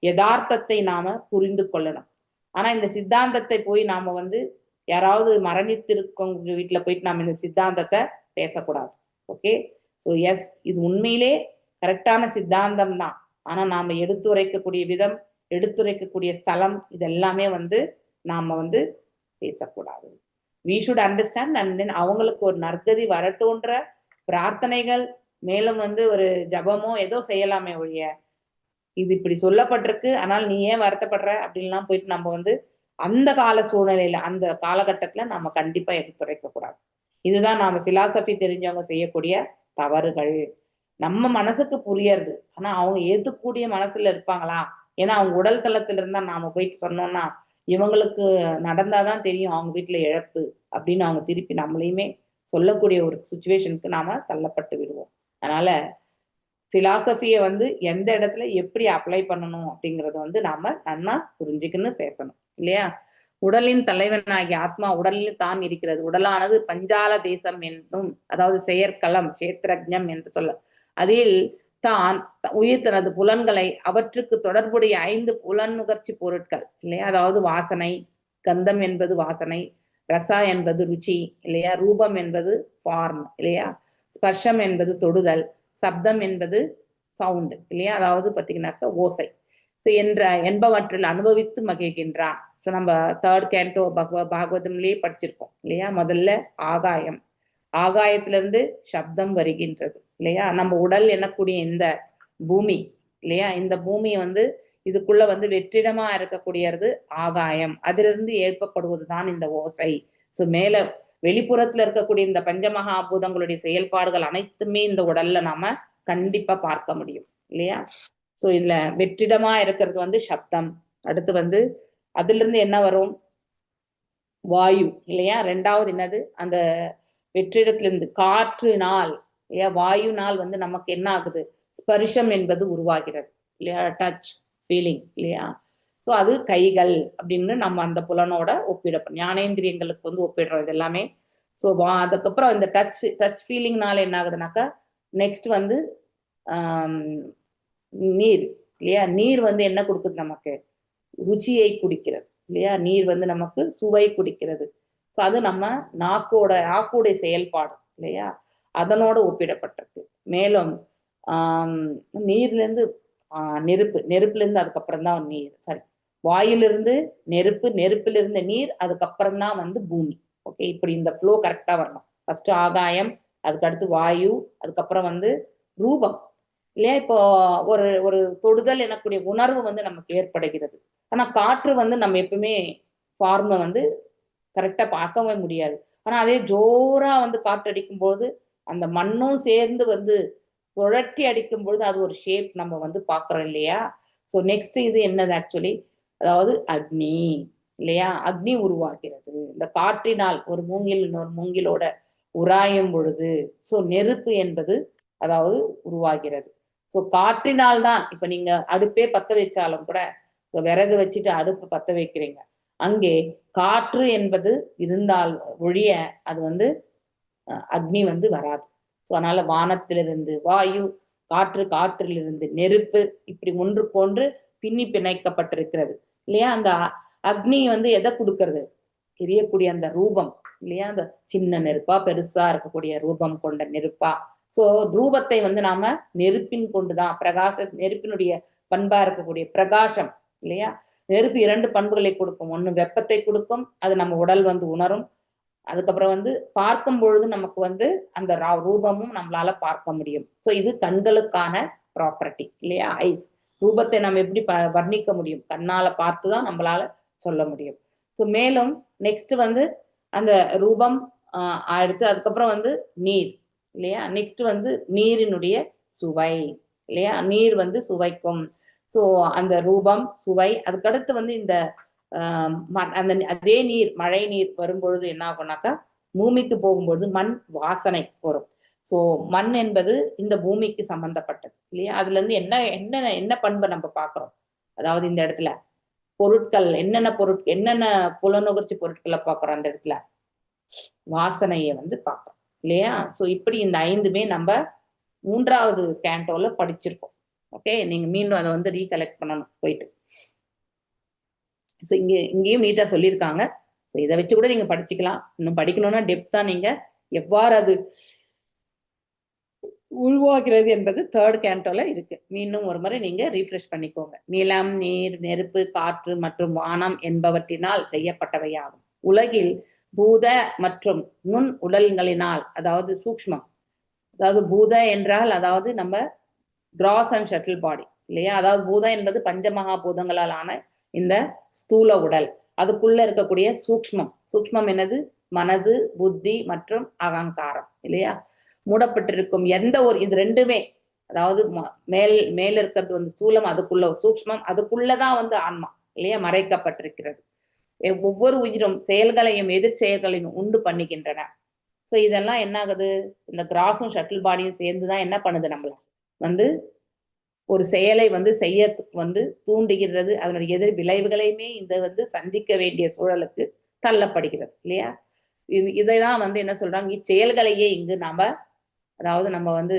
யதார்த்தத்தை நாம புரிந்து கொள்ளணும். ஆனா இந்த சித்தாந்தத்தை போய் நாம வந்து யாராவது மரணித்திருக்கவங்க வீட்டுல போயிட்டு நாம இந்த சித்தாந்தத்தை பேசக்கூடாது. ஓகே, ஸோ எஸ், இது உண்மையிலே கரெக்டான சித்தாந்தம் தான். ஆனா நாம எடுத்துரைக்கக்கூடிய விதம், எடுத்துரைக்கக்கூடிய ஸ்தலம், இதெல்லாமே வந்து நாம வந்து பேசக்கூடாது. we should understand and then அவங்களுக்கு ஒரு நற்கதி வரட்டும்ன்ற பிரார்த்தனைகள், மேலும் வந்து ஒரு ஜபமோ ஏதோ செய்யலாமே ஒழிய, இது இப்படி சொல்லப்பட்டிருக்கு ஆனால் நீ ஏன் வருத்தப்படுற அப்படின்லாம் போயிட்டு நம்ம வந்து அந்த கால சூழ்நிலையில அந்த காலகட்டத்துல நம்ம கண்டிப்பா எடுத்துரைக்க கூடாது. இதுதான் நாம பிலாசபி தெரிஞ்சவங்க செய்யக்கூடிய தவறுகள். நம்ம மனசுக்கு புரியறது, ஆனா அவங்க ஏத்துக்கூடிய மனசுல இருப்பாங்களா? ஏன்னா அவங்க உடல் தளத்துல இருந்தா நாம போயிட்டு சொன்னோம்னா இவங்களுக்கு நடந்தாதான் தெரியும் அவங்க வீட்டுல இழப்பு அப்படின்னு அவங்க திருப்பி நம்மளையுமே சொல்லக்கூடிய ஒரு சுச்சுவேஷனுக்கு நாம தள்ளப்பட்டு விடுவோம். அதனால பிலாசபியை வந்து எந்த இடத்துல எப்படி அப்ளை பண்ணணும் அப்படிங்கறத வந்து நாம நன்னா புரிஞ்சுக்கின்னு பேசணும் இல்லையா. உடலின் தலைவனாகிய ஆத்மா உடலில் தான் இருக்கிறது. உடலானது பஞ்சால தேசம் என்னும், அதாவது செயற்களம், கஷேத்திரஜம் என்று சொல்ல, அதில் தான் உயிர் தனது புலன்களை அவற்றுக்கு தொடர்புடைய 5 புலன் நுகர்ச்சி பொருட்கள் இல்லையா, அதாவது வாசனை, கந்தம் என்பது வாசனை, ரசா என்பது ருச்சி இல்லையா, ரூபம் என்பது ஃபார்ம் இல்லையா, ஸ்பர்ஷம் என்பது தொடுதல், சப்தம் என்பது சவுண்ட் இல்லையா, அதாவது பார்த்தீங்கன்னாக்க ஓசை என்பவற்றில் அனுபவித்து மகிழ்கின்றான். ஸோ நம்ம 3rd கேண்டோ பாகவதம்லேயே படிச்சிருக்கோம் இல்லையா. முதல்ல ஆகாயம், ஆகாயத்திலிருந்து சப்தம் வருகின்றது இல்லையா. நம்ம உடல் எனக்கூடிய இந்த பூமி இல்லையா, இந்த பூமி வந்து இதுக்குள்ள வந்து வெற்றிடமா இருக்கக்கூடியது ஆகாயம், அதிலிருந்து ஏற்படுவது தான் இந்த ஓசை. ஸோ மேல வெளிப்புறத்துல இருக்கக்கூடிய இந்த பஞ்சமகாபூதங்களுடைய செயல்பாடுகள் அனைத்துமே இந்த உடல்ல நாம கண்டிப்பா பார்க்க முடியும் இல்லையா. ஸோ இதுல வெற்றிடமா இருக்கிறது வந்து சப்தம். அடுத்து வந்து அதுல இருந்து என்ன வரும், வாயு இல்லையா. 2வது என்னது, அந்த வெற்றிடத்திலிருந்து காற்றுனால் இல்லையா, வாயுனால் வந்து நமக்கு என்ன ஆகுது, ஸ்பர்ஷம் என்பது உருவாகிறது இல்லையா, டச் ஃபீலிங் இல்லையா. ஸோ அது கைகள் அப்படின்னு நம்ம அந்த புலனோட ஒப்பிடப்படும், ஞானேந்திரியங்களுக்கு வந்து ஒப்பிடுறோம் இது எல்லாமே. ஸோ அதுக்கப்புறம் இந்த டச் ஃபீலிங்னால என்ன ஆகுதுனாக்கா, நெக்ஸ்ட் வந்து நீர் இல்லையா. நீர் வந்து என்ன கொடுக்குது நமக்கு, ருச்சியை குடிக்கிறது இல்லையா. நீர் வந்து நமக்கு சுவை குடிக்கிறது. ஸோ அது நம்ம நாக்குடைய செயல்பாடு இல்லையா, அதனோட ஒப்பிடப்பட்டிருக்கு. மேலும் நீர்லேருந்து நெருப்புல இருந்து அதுக்கப்புறம் தான் நீர், சாரி வாயிலிருந்து நெருப்பு, நெருப்பிலிருந்து நீர், அதுக்கப்புறம் தான் வந்து பூமி. ஓகே, இப்படி இந்த ஃப்ளோ கரெக்டா வரணும். ஃபர்ஸ்ட் ஆகாயம், அதுக்கு அடுத்து வாயு, அதுக்கப்புறம் வந்து ரூபம் இல்லையா. இப்போ ஒரு தொடுதல் எனக்கூடிய உணர்வு வந்து நமக்கு ஏற்படுகிறது. ஆனா காற்று வந்து நம்ம எப்பவுமே ஃபார்மை வந்து கரெக்டா பார்க்கவே முடியாது. ஆனா அதே ஜோரா வந்து காற்று அடிக்கும் போது அந்த மண்ணும் சேர்ந்து வந்து சுழற்றி அடிக்கும் பொழுது அது ஒரு ஷேப் நம்ம வந்து பார்க்குறோம் இல்லையா. ஸோ நெக்ஸ்ட் இது என்னது ஆக்சுவலி, அதாவது அக்னி இல்லையா. அக்னி உருவாகிறது இந்த காற்றினால். ஒரு மூங்கில் இன்னொரு மூங்கிலோட உராயும் பொழுது ஸோ நெருப்பு என்பது அதாவது உருவாகிறது. ஸோ காற்றினால் தான். இப்ப நீங்க அடுப்பே பத்த வச்சாலும் கூட, விறகு வச்சுட்டு அடுப்பு பத்த வைக்கிறீங்க, அங்கே காற்று என்பது இருந்தால் ஒழிய அது வந்து அக்னி வந்து வராது. ஸோ அதனால வானத்திலிருந்து வாயு, காற்று, காற்றிலிருந்து நெருப்பு, இப்படி ஒன்றுக்கொன்று பின்னி பிணைக்கப்பட்டிருக்கிறது இல்லையா. அந்த அக்னி வந்து எதை கொடுக்கறது, எரியக்கூடிய அந்த ரூபம் இல்லையா. அந்த சின்ன நெருப்பா பெருசா இருக்கக்கூடிய ரூபம் கொண்ட நெருப்பா. சோ ரூபத்தை வந்து நாம நெருப்பின் கொண்டுதான், பிரகாச நெருப்பினுடைய பண்பா இருக்கக்கூடிய பிரகாசம் இல்லையா. நெருப்பு 2 பண்புகளை கொடுக்கும். ஒண்ணு வெப்பத்தை கொடுக்கும், அது நம்ம உடல் வந்து உணரும். அதுக்கப்புறம் வந்து பார்க்கும் பொழுது நமக்கு வந்து அந்த ரூபமும் நம்மளால பார்க்க முடியும். ஸோ இது கண்களுக்கான ப்ராப்பர்ட்டி இல்லையா. ஐஸ் ரூபத்தை நம்ம எப்படி வர்ணிக்க முடியும், கண்ணால பார்த்துதான் நம்மளால சொல்ல முடியும். ஸோ மேலும் நெக்ஸ்ட் வந்து அந்த ரூபம் அடுத்து அதுக்கப்புறம் வந்து நீர் இல்லையா. நெக்ஸ்ட் வந்து நீரினுடைய சுவை இல்லையா. நீர் வந்து சுவைக்கும். ஸோ அந்த ரூபம் சுவை. அதுக்கடுத்து வந்து இந்த அந்த அதே நீர், மழை நீர் வரும்பொழுது என்ன ஆகும்னாக்கா, பூமிக்கு போகும்பொழுது மண் வாசனை வரும். ஸோ மண் என்பது இந்த பூமிக்கு சம்பந்தப்பட்டது இல்லையா. அதுல இருந்து என்ன என்ன என்ன பண்பை நம்ம பார்க்கிறோம், அதாவது இந்த இடத்துல பொருட்கள் என்னென்ன புலனுகர்ச்சி பொருட்களை பார்க்கிறோம், அந்த இடத்துல வாசனையை வந்து பார்க்கிறோம் இல்லையா. ஸோ இப்படி இந்த 5மே நம்ம 3வது கேண்டோல படிச்சிருக்கோம். ஓகே, நீங்க மீண்டும் அதை வந்து ரீகலெக்ட் பண்ணணும் போயிட்டு. ஸோ இங்கேயும் நீட்டா சொல்லியிருக்காங்க. ஸோ இதை வச்சு கூட நீங்க படிச்சுக்கலாம். இன்னும் படிக்கணும்னா டெப்தா நீங்க எவ்வாறு அது உருவாகிறது என்பது 3rd கேண்டோல இருக்கு. மீண்டும் ஒரு முறை நீங்க ரீஃப்ரெஷ் பண்ணிக்கோங்க. நிலம், நீர், நெருப்பு, காற்று மற்றும் வானம் என்பவற்றினால் செய்யப்பட்டவையாகும். உலகில் பூத மற்றும் நுண் உடல்களினால், அதாவது சூக்ஷ்மம், அதாவது பூத என்றால் அதாவது நம்ம கிராஸ் அண்ட் ஷட்டில் பாடி இல்லையா. அதாவது பூதம் என்பது பஞ்சமகா பூதங்களால் ஆன இந்த ஸ்தூல உடல். அதுக்குள்ள இருக்கக்கூடிய சூக்ஷ்மம் என்னது, மனது, புத்தி மற்றும் அகங்காரம் இல்லையா. மூடப்பட்டிருக்கும் எந்த ஒரு, இது 2மே, அதாவது மேல இருக்கிறது வந்து ஸ்தூலம், அதுக்குள்ள சூக்ஷ்மம், அதுக்குள்ளதான் வந்து ஆன்மா இல்லையா மறைக்கப்பட்டிருக்கிறது. ஒவ்வொரு உயிரும் செயல்களையும் எதிர் செயல்களையும் உண்டு பண்ணுகின்றன. ஸோ இதெல்லாம் என்ன ஆகுது, இந்த கிராஸும் ஷட்டில் பாடியும் சேர்ந்துதான் என்ன பண்ணுது, நம்மள வந்து ஒரு செயலை வந்து செய்ய வந்து தூண்டுகிறது. அதனுடைய எதிர் விளைவுகளையுமே இந்த வந்து சந்திக்க வேண்டிய சூழலுக்கு தள்ளப்படுகிறது இல்லையா. இதைதான் வந்து என்ன சொல்றாங்க, இச்செயல்களையே இங்கு நாம, அதாவது நம்ம வந்து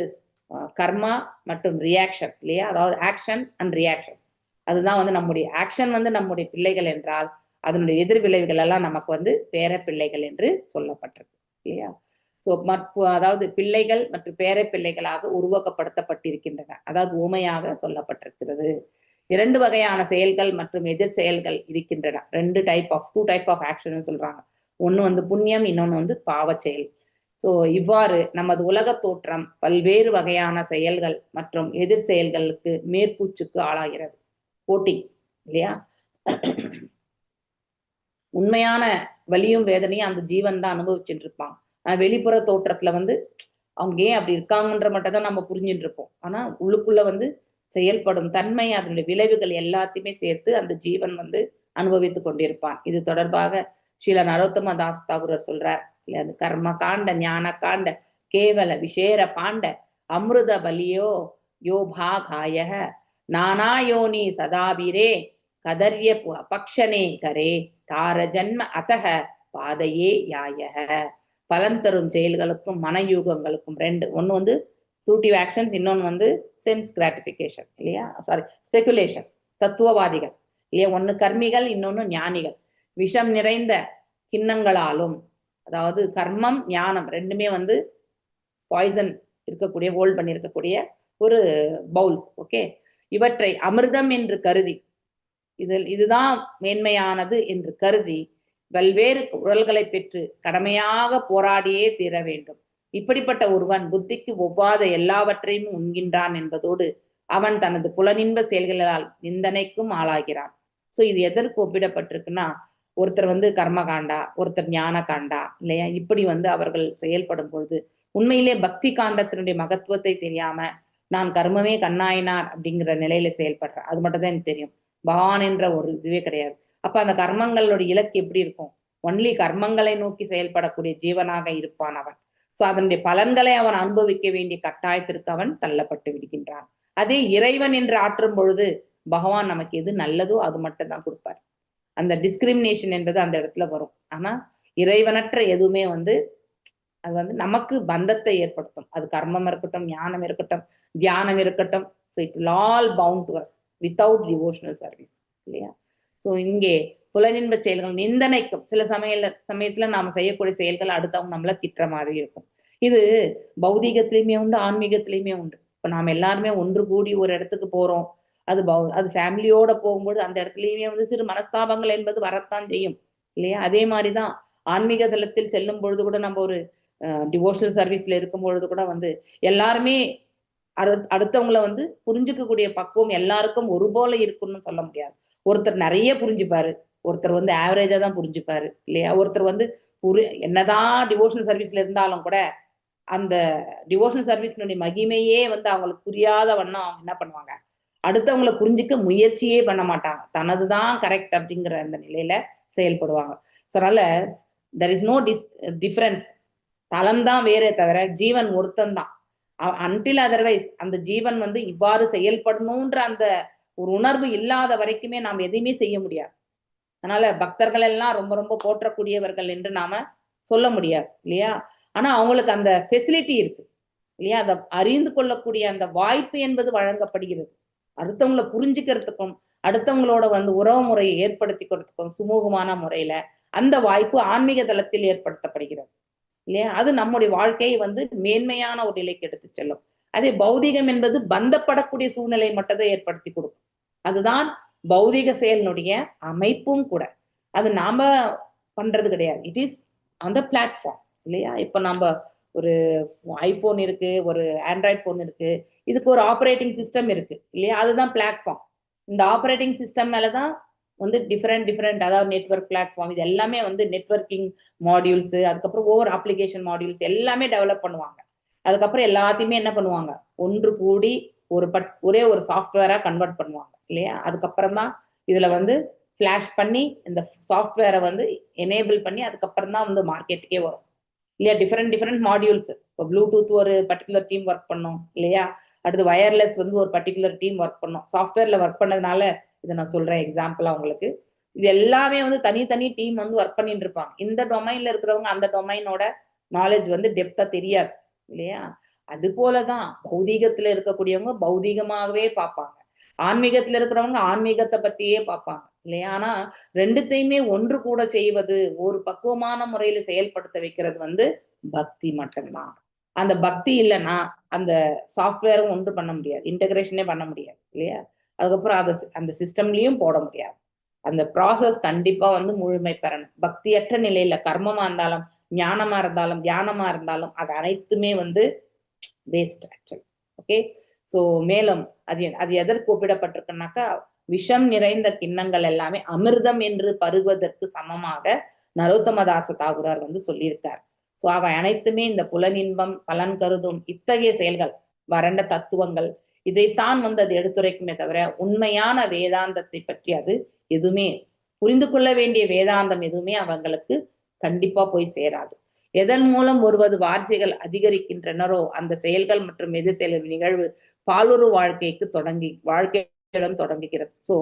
கர்மா மற்றும் ரியாக்ஷன் இல்லையா. அதாவது ஆக்ஷன் அண்ட் ரியாக்ஷன், அதுதான் வந்து நம்முடைய ஆக்ஷன் வந்து நம்முடைய பிள்ளைகள் என்றால், அதனுடைய எதிர் விளைவுகள் எல்லாம் நமக்கு வந்து பேர பிள்ளைகள் என்று சொல்லப்பட்டிருக்கு இல்லையா. ஸோ அதாவது பிள்ளைகள் மற்றும் பேர பிள்ளைகளாக உருவாக்கப்படுத்தப்பட்டிருக்கின்றன, அதாவது ஊமையாக சொல்லப்பட்டிருக்கிறது. 2 வகையான செயல்கள் மற்றும் எதிர் செயல்கள் இருக்கின்றன. 2 டைப் ஆஃப் ஆக்ஷன் சொல்றாங்க. ஒண்ணு வந்து புண்ணியம், இன்னொன்னு வந்து பாவ செயல். ஸோ இவ்வாறு நமது உலக தோற்றம் பல்வேறு வகையான செயல்கள் மற்றும் எதிர் செயல்களுக்கு மேற்பூச்சுக்கு ஆளாகிறது, போட்டி இல்லையா. உண்மையான வலியும் வேதனையும் அந்த ஜீவன் தான் அனுபவிச்சுட்டு இருப்பாங்க. ஆனா வெளிப்புற தோற்றத்துல வந்து அவங்க ஏன் அப்படி இருக்காங்கன்ற மட்டும் தான் நம்ம புரிஞ்சுட்டு இருப்போம். ஆனா உள்ளுக்குள்ள வந்து செயல்படும் தன்மை, அதனுடைய விளைவுகள் எல்லாத்தையுமே சேர்த்து அந்த ஜீவன் வந்து அனுபவித்து கொண்டிருப்பான். இது தொடர்பாக ஸ்ரீல நரோத்தம தாஸ் தாகூரர் சொல்றார் இல்லையா. அது கர்ம காண்ட ஞான காண்ட கேவல விஷேர பாண்ட அமிர்த பலியோ யோ பாகாய நானாயோனி சதாபிரே கதர்ய பக்ஷனே கரே தார ஜன்ம அதக பாதையே யாயக. பலன் தரும் செயல்களுக்கும் மனயூகங்களுக்கும் 2, ஒன்று வந்து ஃப்ரூட்டிவ் ஆக்ஷன்ஸ், இன்னொன்று வந்து சென்ஸ் கிராட்டிபிகேஷன் இல்லையா, ஸ்பெகுலேஷன், தத்துவவாதிகள் இல்லையா. ஒன்று கர்மிகள், இன்னொன்று ஞானிகள். விஷம் நிறைந்த கிண்ணங்களாலும், அதாவது கர்மம் ஞானம் 2மே வந்து பாய்சன் இருக்கக்கூடிய, ஹோல்ட் பண்ணி இருக்கக்கூடிய ஒரு பவுல்ஸ். ஓகே, இவற்றை அமிர்தம் என்று கருதி, இதுதான் மேன்மையானது என்று கருதி பல்வேறு உடல்களை பெற்று கடமையாக போராடியே தீர வேண்டும். இப்படிப்பட்ட ஒருவன் புத்திக்கு ஒவ்வாத எல்லாவற்றையும் உண்கின்றான் என்பதோடு அவன் தனது புலனின்ப செயல்களால் நிந்தனைக்கும் ஆளாகிறான். ஸோ இது எதற்கு ஒப்பிடப்பட்டிருக்குன்னா, ஒருத்தர் வந்து கர்மகாண்டா, ஒருத்தர் ஞான காண்டா இல்லையா. இப்படி வந்து அவர்கள் செயல்படும் பொழுது உண்மையிலே பக்தி காண்டத்தினுடைய மகத்துவத்தை தெரியாம நான் கர்மமே கண்ணாயினார் அப்படிங்கிற நிலையில செயல்படுறேன். அது மட்டும் தான் எனக்கு தெரியும். பகவான் என்ற ஒரு இதுவே கிடையாது. அப்ப அந்த கர்மங்களோட இலக்கு எப்படி இருக்கும்? ஒன்லி கர்மங்களை நோக்கி செயல்படக்கூடிய ஜீவனாக இருப்பான் அவன். சோ அதனுடைய பலன்களை அவன் அனுபவிக்க வேண்டிய கட்டாயத்திற்கு அவன் தள்ளப்பட்டு விடுகின்றான். அதே இறைவன் என்று ஆற்றும் பொழுது பகவான் நமக்கு எது நல்லதோ அது மட்டும் தான் கொடுப்பார். அந்த டிஸ்கிரிமினேஷன் என்பது அந்த இடத்துல வரும். ஆனா இறைவனற்ற எதுவுமே அது நமக்கு பந்தத்தை ஏற்படுத்தும். அது கர்மம் இருக்கட்டும், ஞானம் இருக்கட்டும், தியானம் இருக்கட்டும். So it will all bound to us without devotional service, இல்லையா? ஸோ இங்கே புலனின்ப செயல்கள் நிந்தனைக்கும் சில சமயத்துல நாம செய்யக்கூடிய செயல்கள் அடுத்தவங்க நம்மள திட்டுற மாதிரி இருக்கும். இது பௌதீகத்திலையுமே உண்டு, ஆன்மீகத்திலையுமே உண்டு. இப்ப நாம எல்லாருமே ஒன்று கூடி ஒரு இடத்துக்கு போறோம். அது ஃபேமிலியோட போகும்போது அந்த இடத்துலயுமே சிறு மனஸ்தாபங்கள் என்பது வரத்தான் செய்யும், இல்லையா? அதே மாதிரிதான் ஆன்மீக தளத்தில் செல்லும் பொழுது கூட நம்ம ஒரு டிவோஷனல் சர்வீஸ்ல இருக்கும் பொழுது கூட எல்லாருமே அடுத்தவங்களை புரிஞ்சுக்கக்கூடிய பக்குவம் எல்லாருக்கும் ஒரு போல இருக்குன்னு சொல்ல முடியாது. ஒருத்தர் நிறைய புரிஞ்சுப்பாரு, ஒருத்தர் ஆவரேஜா தான் புரிஞ்சுப்பாரு, இல்லையா? ஒருத்தர் என்னதான் டிவோஷனல் சர்வீஸ்ல இருந்தாலும் கூட அந்த டிவோஷனல் சர்வீஸ்னுடைய மகிமையே அவங்களுக்கு புரியாத வண்ணம் அவங்க என்ன பண்ணுவாங்க, அடுத்தவங்களை புரிஞ்சுக்க முயற்சியே பண்ண மாட்டாங்க. தனதுதான் கரெக்ட் அப்படிங்கிற அந்த நிலையில செயல்படுவாங்க. ஸோ அதனால தெர் இஸ் நோ டிஃபரன்ஸ். தளம்தான் வேறே தவிர ஜீவன் ஒருத்தன் தான். அன்டில் அதர்வைஸ் அந்த ஜீவன் இவ்வாறு செயல்படணும்ன்ற அந்த ஒரு உணர்வு இல்லாத வரைக்குமே நாம் எதையுமே செய்ய முடியாது. அதனால பக்தர்கள் எல்லாம் ரொம்ப ரொம்ப போற்றக்கூடியவர்கள் என்று நாம சொல்ல முடியாது, இல்லையா? ஆனா அவங்களுக்கு அந்த ஃபெசிலிட்டி இருக்கு, இல்லையா? அதை அறிந்து கொள்ளக்கூடிய அந்த வாய்ப்பு என்பது வழங்கப்படுகிறது. அடுத்தவங்களை புரிஞ்சுக்கிறதுக்கும் அடுத்தவங்களோட உறவு முறையை ஏற்படுத்திக்கிறதுக்கும் சுமூகமான முறையில அந்த வாய்ப்பு ஆன்மீக தளத்தில் ஏற்படுத்தப்படுகிறது, இல்லையா? அது நம்முடைய வாழ்க்கையை மேன்மையான ஒரு நிலைக்கு எடுத்து செல்லும். அதே பௌதிகம் என்பது பந்தப்படக்கூடிய சூழ்நிலை மட்டும் ஏற்படுத்தி கொடுக்கும். அதுதான் பௌதிக செயலினுடைய அமைப்பும் கூட. அது நாம பண்றது கிடையாது. இட் இஸ் அந்த பிளாட்ஃபார்ம், இல்லையா? இப்ப நம்ம ஒரு ஐபோன் இருக்கு, ஒரு ஆண்ட்ராய்டு போன் இருக்கு, இதுக்கு ஒரு ஆப்ரேட்டிங் சிஸ்டம் இருக்கு, இல்லையா? அதுதான் பிளாட்ஃபார்ம். இந்த ஆப்ரேட்டிங் சிஸ்டம் மேலதான் டிஃப்ரெண்ட் அதாவது நெட்வொர்க் பிளாட்ஃபார்ம், இது எல்லாமே நெட்வொர்க்கிங் மாடியூல்ஸ், அதுக்கப்புறம் ஒவ்வொரு அப்ளிகேஷன் மாடியூல்ஸ் எல்லாமே டெவலப் பண்ணுவாங்க. அதுக்கப்புறம் எல்லாத்தையுமே என்ன பண்ணுவாங்க, ஒன்று கூடி ஒரே ஒரு சாஃப்ட்வேரா கன்வெர்ட் பண்ணுவாங்க, இல்லையா? அதுக்கப்புறம் தான் இதுல ஃபிளாஷ் பண்ணி இந்த சாஃப்ட்வேரை எனேபிள் பண்ணி அதுக்கப்புறம் தான் மார்க்கெட்டுக்கே வரும், இல்லையா? Different modules. இப்போ ப்ளூடூத் ஒரு பர்டிகுலர் டீம் ஒர்க் பண்ணும், இல்லையா? அடுத்து வயர்லெஸ் ஒரு பர்டிகுலர் டீம் ஒர்க் பண்ணும். சாஃப்ட்வேர்ல ஒர்க் பண்ணதுனால இதை நான் சொல்றேன் எக்ஸாம்பிளா உங்களுக்கு. இது எல்லாமே தனித்தனி டீம் ஒர்க் பண்ணிட்டு இருப்பாங்க. இந்த டொமைன்ல இருக்கிறவங்க அந்த டொமைனோட நாலேஜ் டெப்தா தெரியாது, இல்லையா? அது போலதான் பௌதீகத்துல இருக்கக்கூடியவங்க பௌதீகமாகவே பார்ப்பாங்க, ஆன்மீகத்துல இருக்கிறவங்க ஆன்மீகத்தை பத்தியே பார்ப்பாங்க, இல்லையா? ஆனா ரெண்டுத்தையுமே ஒன்று கூட செய்வது, ஒரு பக்குவமான முறையில செயல்படுத்த வைக்கிறது பக்தி மட்டும்தான். அந்த பக்தி இல்லைன்னா அந்த சாஃப்ட்வேரும் ஒன்று பண்ண முடியாது, இன்டகிரேஷனே பண்ண முடியாது, இல்லையா? அதுக்கப்புறம் அந்த சிஸ்டம்லயும் போட முடியாது. அந்த ப்ராசஸ் கண்டிப்பா முழுமை பெறணும். பக்தியற்ற நிலையில கர்மமா இருந்தாலும் ஞானமா இருந்தாலும் தியானமா இருந்தாலும் அது அனைத்துமே வேஸ்ட் ஆக்சுவலி. ஓகே, ஸோ மேலும் அது எதற்கு ஒப்பிடப்பட்டிருக்குன்னாக்கா, விஷம் நிறைந்த கிண்ணங்கள் எல்லாமே அமிர்தம் என்று பருகுவதற்கு சமமாக நரோத்தமதாச தாகுரார் சொல்லியிருக்கார். ஸோ அவை அனைத்துமே இந்த புலனின்பம் பலன் கருதும் இத்தகைய செயல்கள், வறண்ட தத்துவங்கள், இதைத்தான் அது எடுத்துரைக்குமே தவிர உண்மையான வேதாந்தத்தை பற்றி அது எதுவுமே, புரிந்து கொள்ள வேண்டிய வேதாந்தம் எதுவுமே அவங்களுக்கு கண்டிப்பா போய் சேராது. எதன் மூலம் ஒருவது வாரிசுகள் அதிகரிக்கின்றனரோ அந்த செயல்கள் மற்றும் எது செயல் நிகழ்வு பாலுறு வாழ்க்கையிடம் தொடங்குகிறது. ஸோ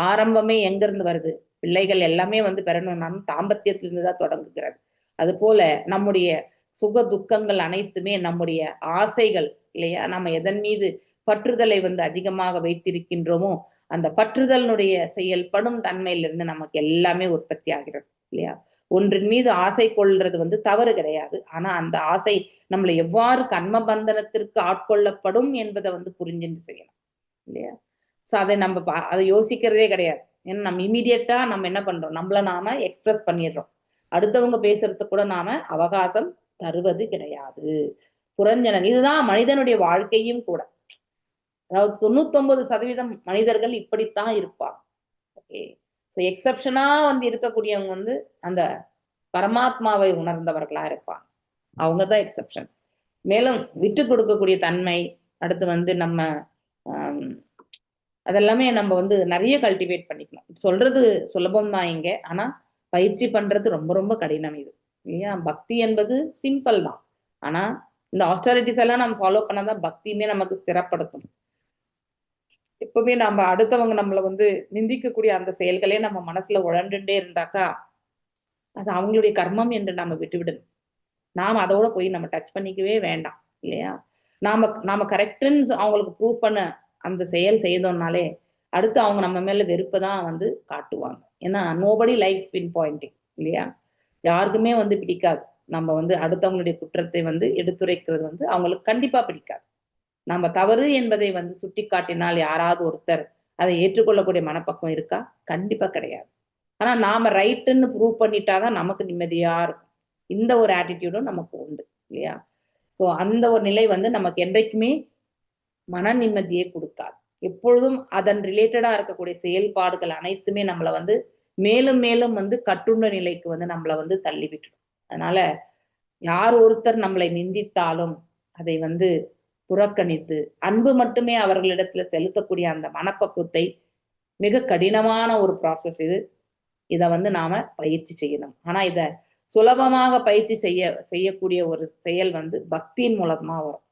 ஆரம்பமே எங்கிருந்து வருது? பிள்ளைகள் எல்லாமே பெறணும் தாம்பத்தியத்திலிருந்து தான் தொடங்குகிறது. அது போல நம்முடைய சுக துக்கங்கள் அனைத்துமே நம்முடைய ஆசைகள், இல்லையா? நம்ம எதன் மீது பற்றுதலை அதிகமாக வைத்திருக்கின்றோமோ அந்த பற்றுதலினுடைய செயல்படும் தன்மையிலிருந்து நமக்கு எல்லாமே உற்பத்தி ஆகிறது, இல்லையா? ஒன்றின் மீது ஆசை கொள்றது தவறு கிடையாது. ஆனா அந்த ஆசை நம்மளை எவ்வாறு கர்ம பந்தனத்திற்கு ஆட்கொள்ளப்படும் என்பதை புரிஞ்சுட்டு செய்யணும், இல்லையா? ஸோ அதை நம்ம அதை யோசிக்கிறதே கிடையாது. ஏன்னா நம்ம இமீடியட்டா நம்ம என்ன பண்றோம், நம்மள நாம எக்ஸ்பிரஸ் பண்ணிடுறோம். அடுத்தவங்க பேசுறதுக்கு கூட நாம அவகாசம் தருவது கிடையாது. புரஞ்சனன் இதுதான் மனிதனுடைய வாழ்க்கையும் கூட. அதாவது 99% மனிதர்கள் இப்படித்தான் இருப்பாங்க. ஓகே, ஸோ எக்ஸப்ஷனா இருக்கக்கூடியவங்க அந்த பரமாத்மாவை உணர்ந்தவர்களா இருப்பாங்க. அவங்கதான் எக்ஸப்ஷன். மேலும் விட்டு கொடுக்கக்கூடிய தன்மை, அடுத்து வந்து நம்ம அதெல்லாமே நம்ம வந்து நிறைய கல்டிவேட் பண்ணிக்கணும். சொல்றது சுலபம் தான் இங்க, ஆனா பயிற்சி பண்றது ரொம்ப ரொம்ப கடினம் இது இல்லையா? பக்தி என்பது சிம்பிள் தான், ஆனா இந்த ஆஸ்டாரிட்டிஸ் எல்லாம் நம்ம ஃபாலோ பண்ணாதான் பக்தியுமே நமக்கு ஸ்திரப்படுத்தும். எப்பவுமே நம்ம அடுத்தவங்க நம்மளை வந்து நிந்திக்கக்கூடிய அந்த செயல்களே நம்ம மனசுல உழண்டுட்டே இருந்தாக்கா அது அவங்களுடைய கர்மம் என்று நம்ம விட்டுவிடணும். நாம அதோட போய் நம்ம டச் பண்ணிக்கவே வேண்டாம் இல்லையா? நாம கரெக்டுன்னு அவங்களுக்கு ப்ரூவ் பண்ண அந்த செயல் செய்தோம்னாலே அடுத்து அவங்க நம்ம மேல வெறுப்பை தான் வந்து காட்டுவாங்க. ஏன்னா நோபடி லைக்ஸ் பின் பாயிண்டிங் இல்லையா? யாருக்குமே வந்து பிடிக்காது. நம்ம வந்து அடுத்தவங்களுடைய குற்றத்தை வந்து எடுத்துரைக்கிறது வந்து அவங்களுக்கு கண்டிப்பா பிடிக்காது. நம்ம தவறு என்பதை வந்து சுட்டி காட்டினால் யாராவது ஒருத்தர் அதை ஏற்றுக்கொள்ளக்கூடிய மனப்பக்குவம் இருக்கா? கண்டிப்பா கிடையாது. ஆனா நாம ரைட்டுன்னு ப்ரூவ் பண்ணிட்டாதான் நமக்கு நிம்மதியா இருக்கும். இந்த ஒரு ஆட்டிடியூடும் நமக்கு உண்டு இல்லையா? ஸோ அந்த ஒரு நிலை வந்து நமக்கு என்றைக்குமே மன நிம்மதியை கொடுக்காது. எப்பொழுதும் அதன் ரிலேட்டடா இருக்கக்கூடிய செயல்பாடுகள் அனைத்துமே நம்மளை வந்து மேலும் மேலும் வந்து கட்டுண்ட நிலைக்கு வந்து நம்மளை வந்து தள்ளி விட்டுடும். அதனால யார் ஒருத்தர் நம்மளை நிந்தித்தாலும் அதை வந்து புறக்கணித்து அன்பு மட்டுமே அவர்களிடத்துல செலுத்தக்கூடிய அந்த மனப்பக்குவத்தை, மிக கடினமான ஒரு ப்ராசஸ் இது. இதை வந்து நாம பயிற்சி செய்யணும். ஆனா இத சுலபமாக பயிற்சி செய்யக்கூடிய ஒரு செயல் வந்து பக்தியின் மூலமா வரும்.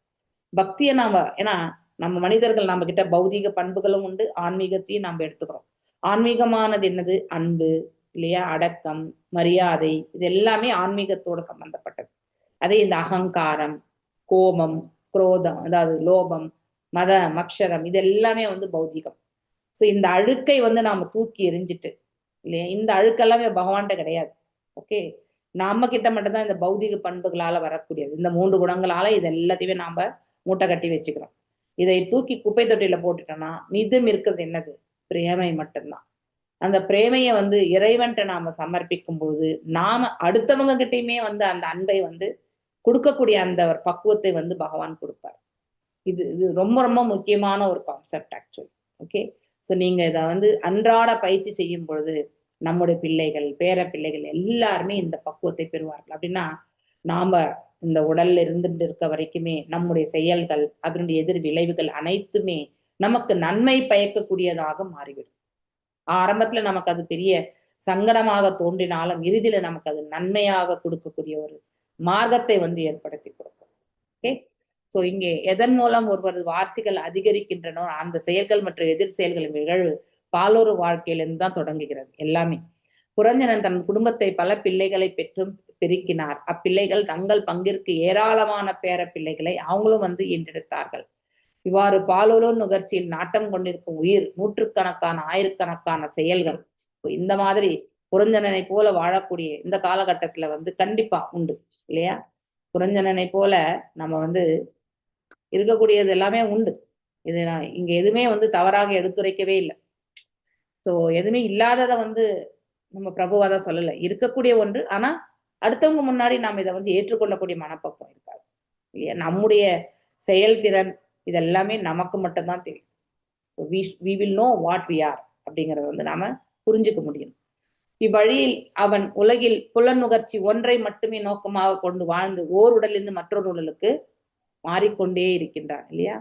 பக்தியை நாம, ஏன்னா நம்ம மனிதர்கள் நம்ம கிட்ட பௌதீக பண்புகளும் உண்டு, ஆன்மீகத்தையும் நம்ம எடுத்துக்கிறோம். ஆன்மீகமானது என்னது? அன்பு இல்லையா? அடக்கம், மரியாதை, இது எல்லாமே ஆன்மீகத்தோட சம்பந்தப்பட்டது. அதே இந்த அகங்காரம், கோபம், குரோதம், அதாவது லோபம், மத மக்ஷரம், இது எல்லாமே வந்து பௌதீகம். ஸோ இந்த அழுக்கை வந்து நாம தூக்கி எறிஞ்சிட்டு இல்லையா? இந்த அழுக்கெல்லாமே பகவான்கிட்ட கிடையாது. ஓகே, நம்ம கிட்ட மட்டும்தான் இந்த பௌதிக பண்புகளால வரக்கூடியது. இந்த 3 குணங்களால இது எல்லாத்தையுமே நாம மூட்டை கட்டி வச்சுக்கிறோம். இதை தூக்கி குப்பை தொட்டியில போட்டுட்டோம்னா மீதம் இருக்கிறது என்னது? பிரேமை மட்டும்தான். அந்த பிரேமையை வந்து இறைவன்கிட்ட நாம சமர்ப்பிக்கும் பொழுது நாம அடுத்தவங்க கிட்டையுமே வந்து அந்த அன்பை வந்து கொடுக்கக்கூடிய அந்த ஒரு பக்குவத்தை வந்து பகவான் கொடுப்பார். இது இது ரொம்ப ரொம்ப முக்கியமான ஒரு கான்செப்ட் ஆக்சுவலி. ஓகே, ஸோ நீங்க இதை வந்து அன்றாட பயிற்சி செய்யும் பொழுது நம்முடைய பிள்ளைகள், பேர பிள்ளைகள் எல்லாருமே இந்த பக்குவத்தை பெறுவார்கள். அப்படின்னா நாம இந்த உடல்ல இருந்துட்டு இருக்க வரைக்குமே நம்முடைய செயல்கள், அதனுடைய எதிர் விளைவுகள் அனைத்துமே நமக்கு நன்மை பயக்கக்கூடியதாக மாறிவிடும். ஆரம்பத்துல நமக்கு அது பெரிய சங்கடமாக தோன்றினாலும் இறுதியில நமக்கு அது நன்மையாக கொடுக்கக்கூடிய ஒரு மார்க்கத்தை வந்து ஏற்படுத்தி கொடுக்கும். ஓகே, ஸோ இங்கே எதன் மூலம் ஒருவர் வாரிசுகள் அதிகரிக்கின்றனோ அந்த செயல்கள் மற்றும் எதிர் செயல்களின் நிகழ்வு பாலொரு வாழ்க்கையிலிருந்து தான் தொடங்குகிறது எல்லாமே. புரஞ்சனன் தன் குடும்பத்தை பல பிள்ளைகளை பெற்றும் பெருக்கினார். அப்பிள்ளைகள் தங்கள் பங்கிற்கு ஏராளமான பேர பிள்ளைகளை அவங்களும் வந்து ஈன்றெடுத்தார்கள். இவ்வாறு பாலொரு நுகர்ச்சியில் நாட்டம் கொண்டிருக்கும் உயிர் நூற்றுக்கணக்கான ஆயிரக்கணக்கான செயல்கள் இந்த மாதிரி புரஞ்சனனை போல வாழக்கூடிய இந்த காலகட்டத்துல வந்து கண்டிப்பா உண்டு இல்லையா? புரஞ்சனனை போல நம்ம வந்து இருக்கக்கூடியது எல்லாமே உண்டு. இது இங்க எதுவுமே வந்து தவறாக எடுத்துரைக்கவே இல்லை. ஸோ எதுவுமே இல்லாததை வந்து நம்ம பிரபுவாதான் சொல்லலை, இருக்கக்கூடிய ஒன்று. ஆனா அடுத்தவங்க முன்னாடி நாம் இதை வந்து ஏற்றுக்கொள்ளக்கூடிய மனப்பக்குவம் இருக்காது இல்லையா? நம்முடைய செயல்திறன் இதெல்லாமே நமக்கு மட்டும்தான் தெரியும். we will know what we are அப்படிங்கறத வந்து நாம புரிஞ்சுக்க முடியும். இவ்வழியில் அவன் உலகில் புலநுகர்ச்சி ஒன்றை மட்டுமே நோக்கமாக கொண்டு வாழ்ந்து ஓர் உடலிருந்து மற்றொரு உடலுக்கு மாறிக்கொண்டே இருக்கின்றான் இல்லையா?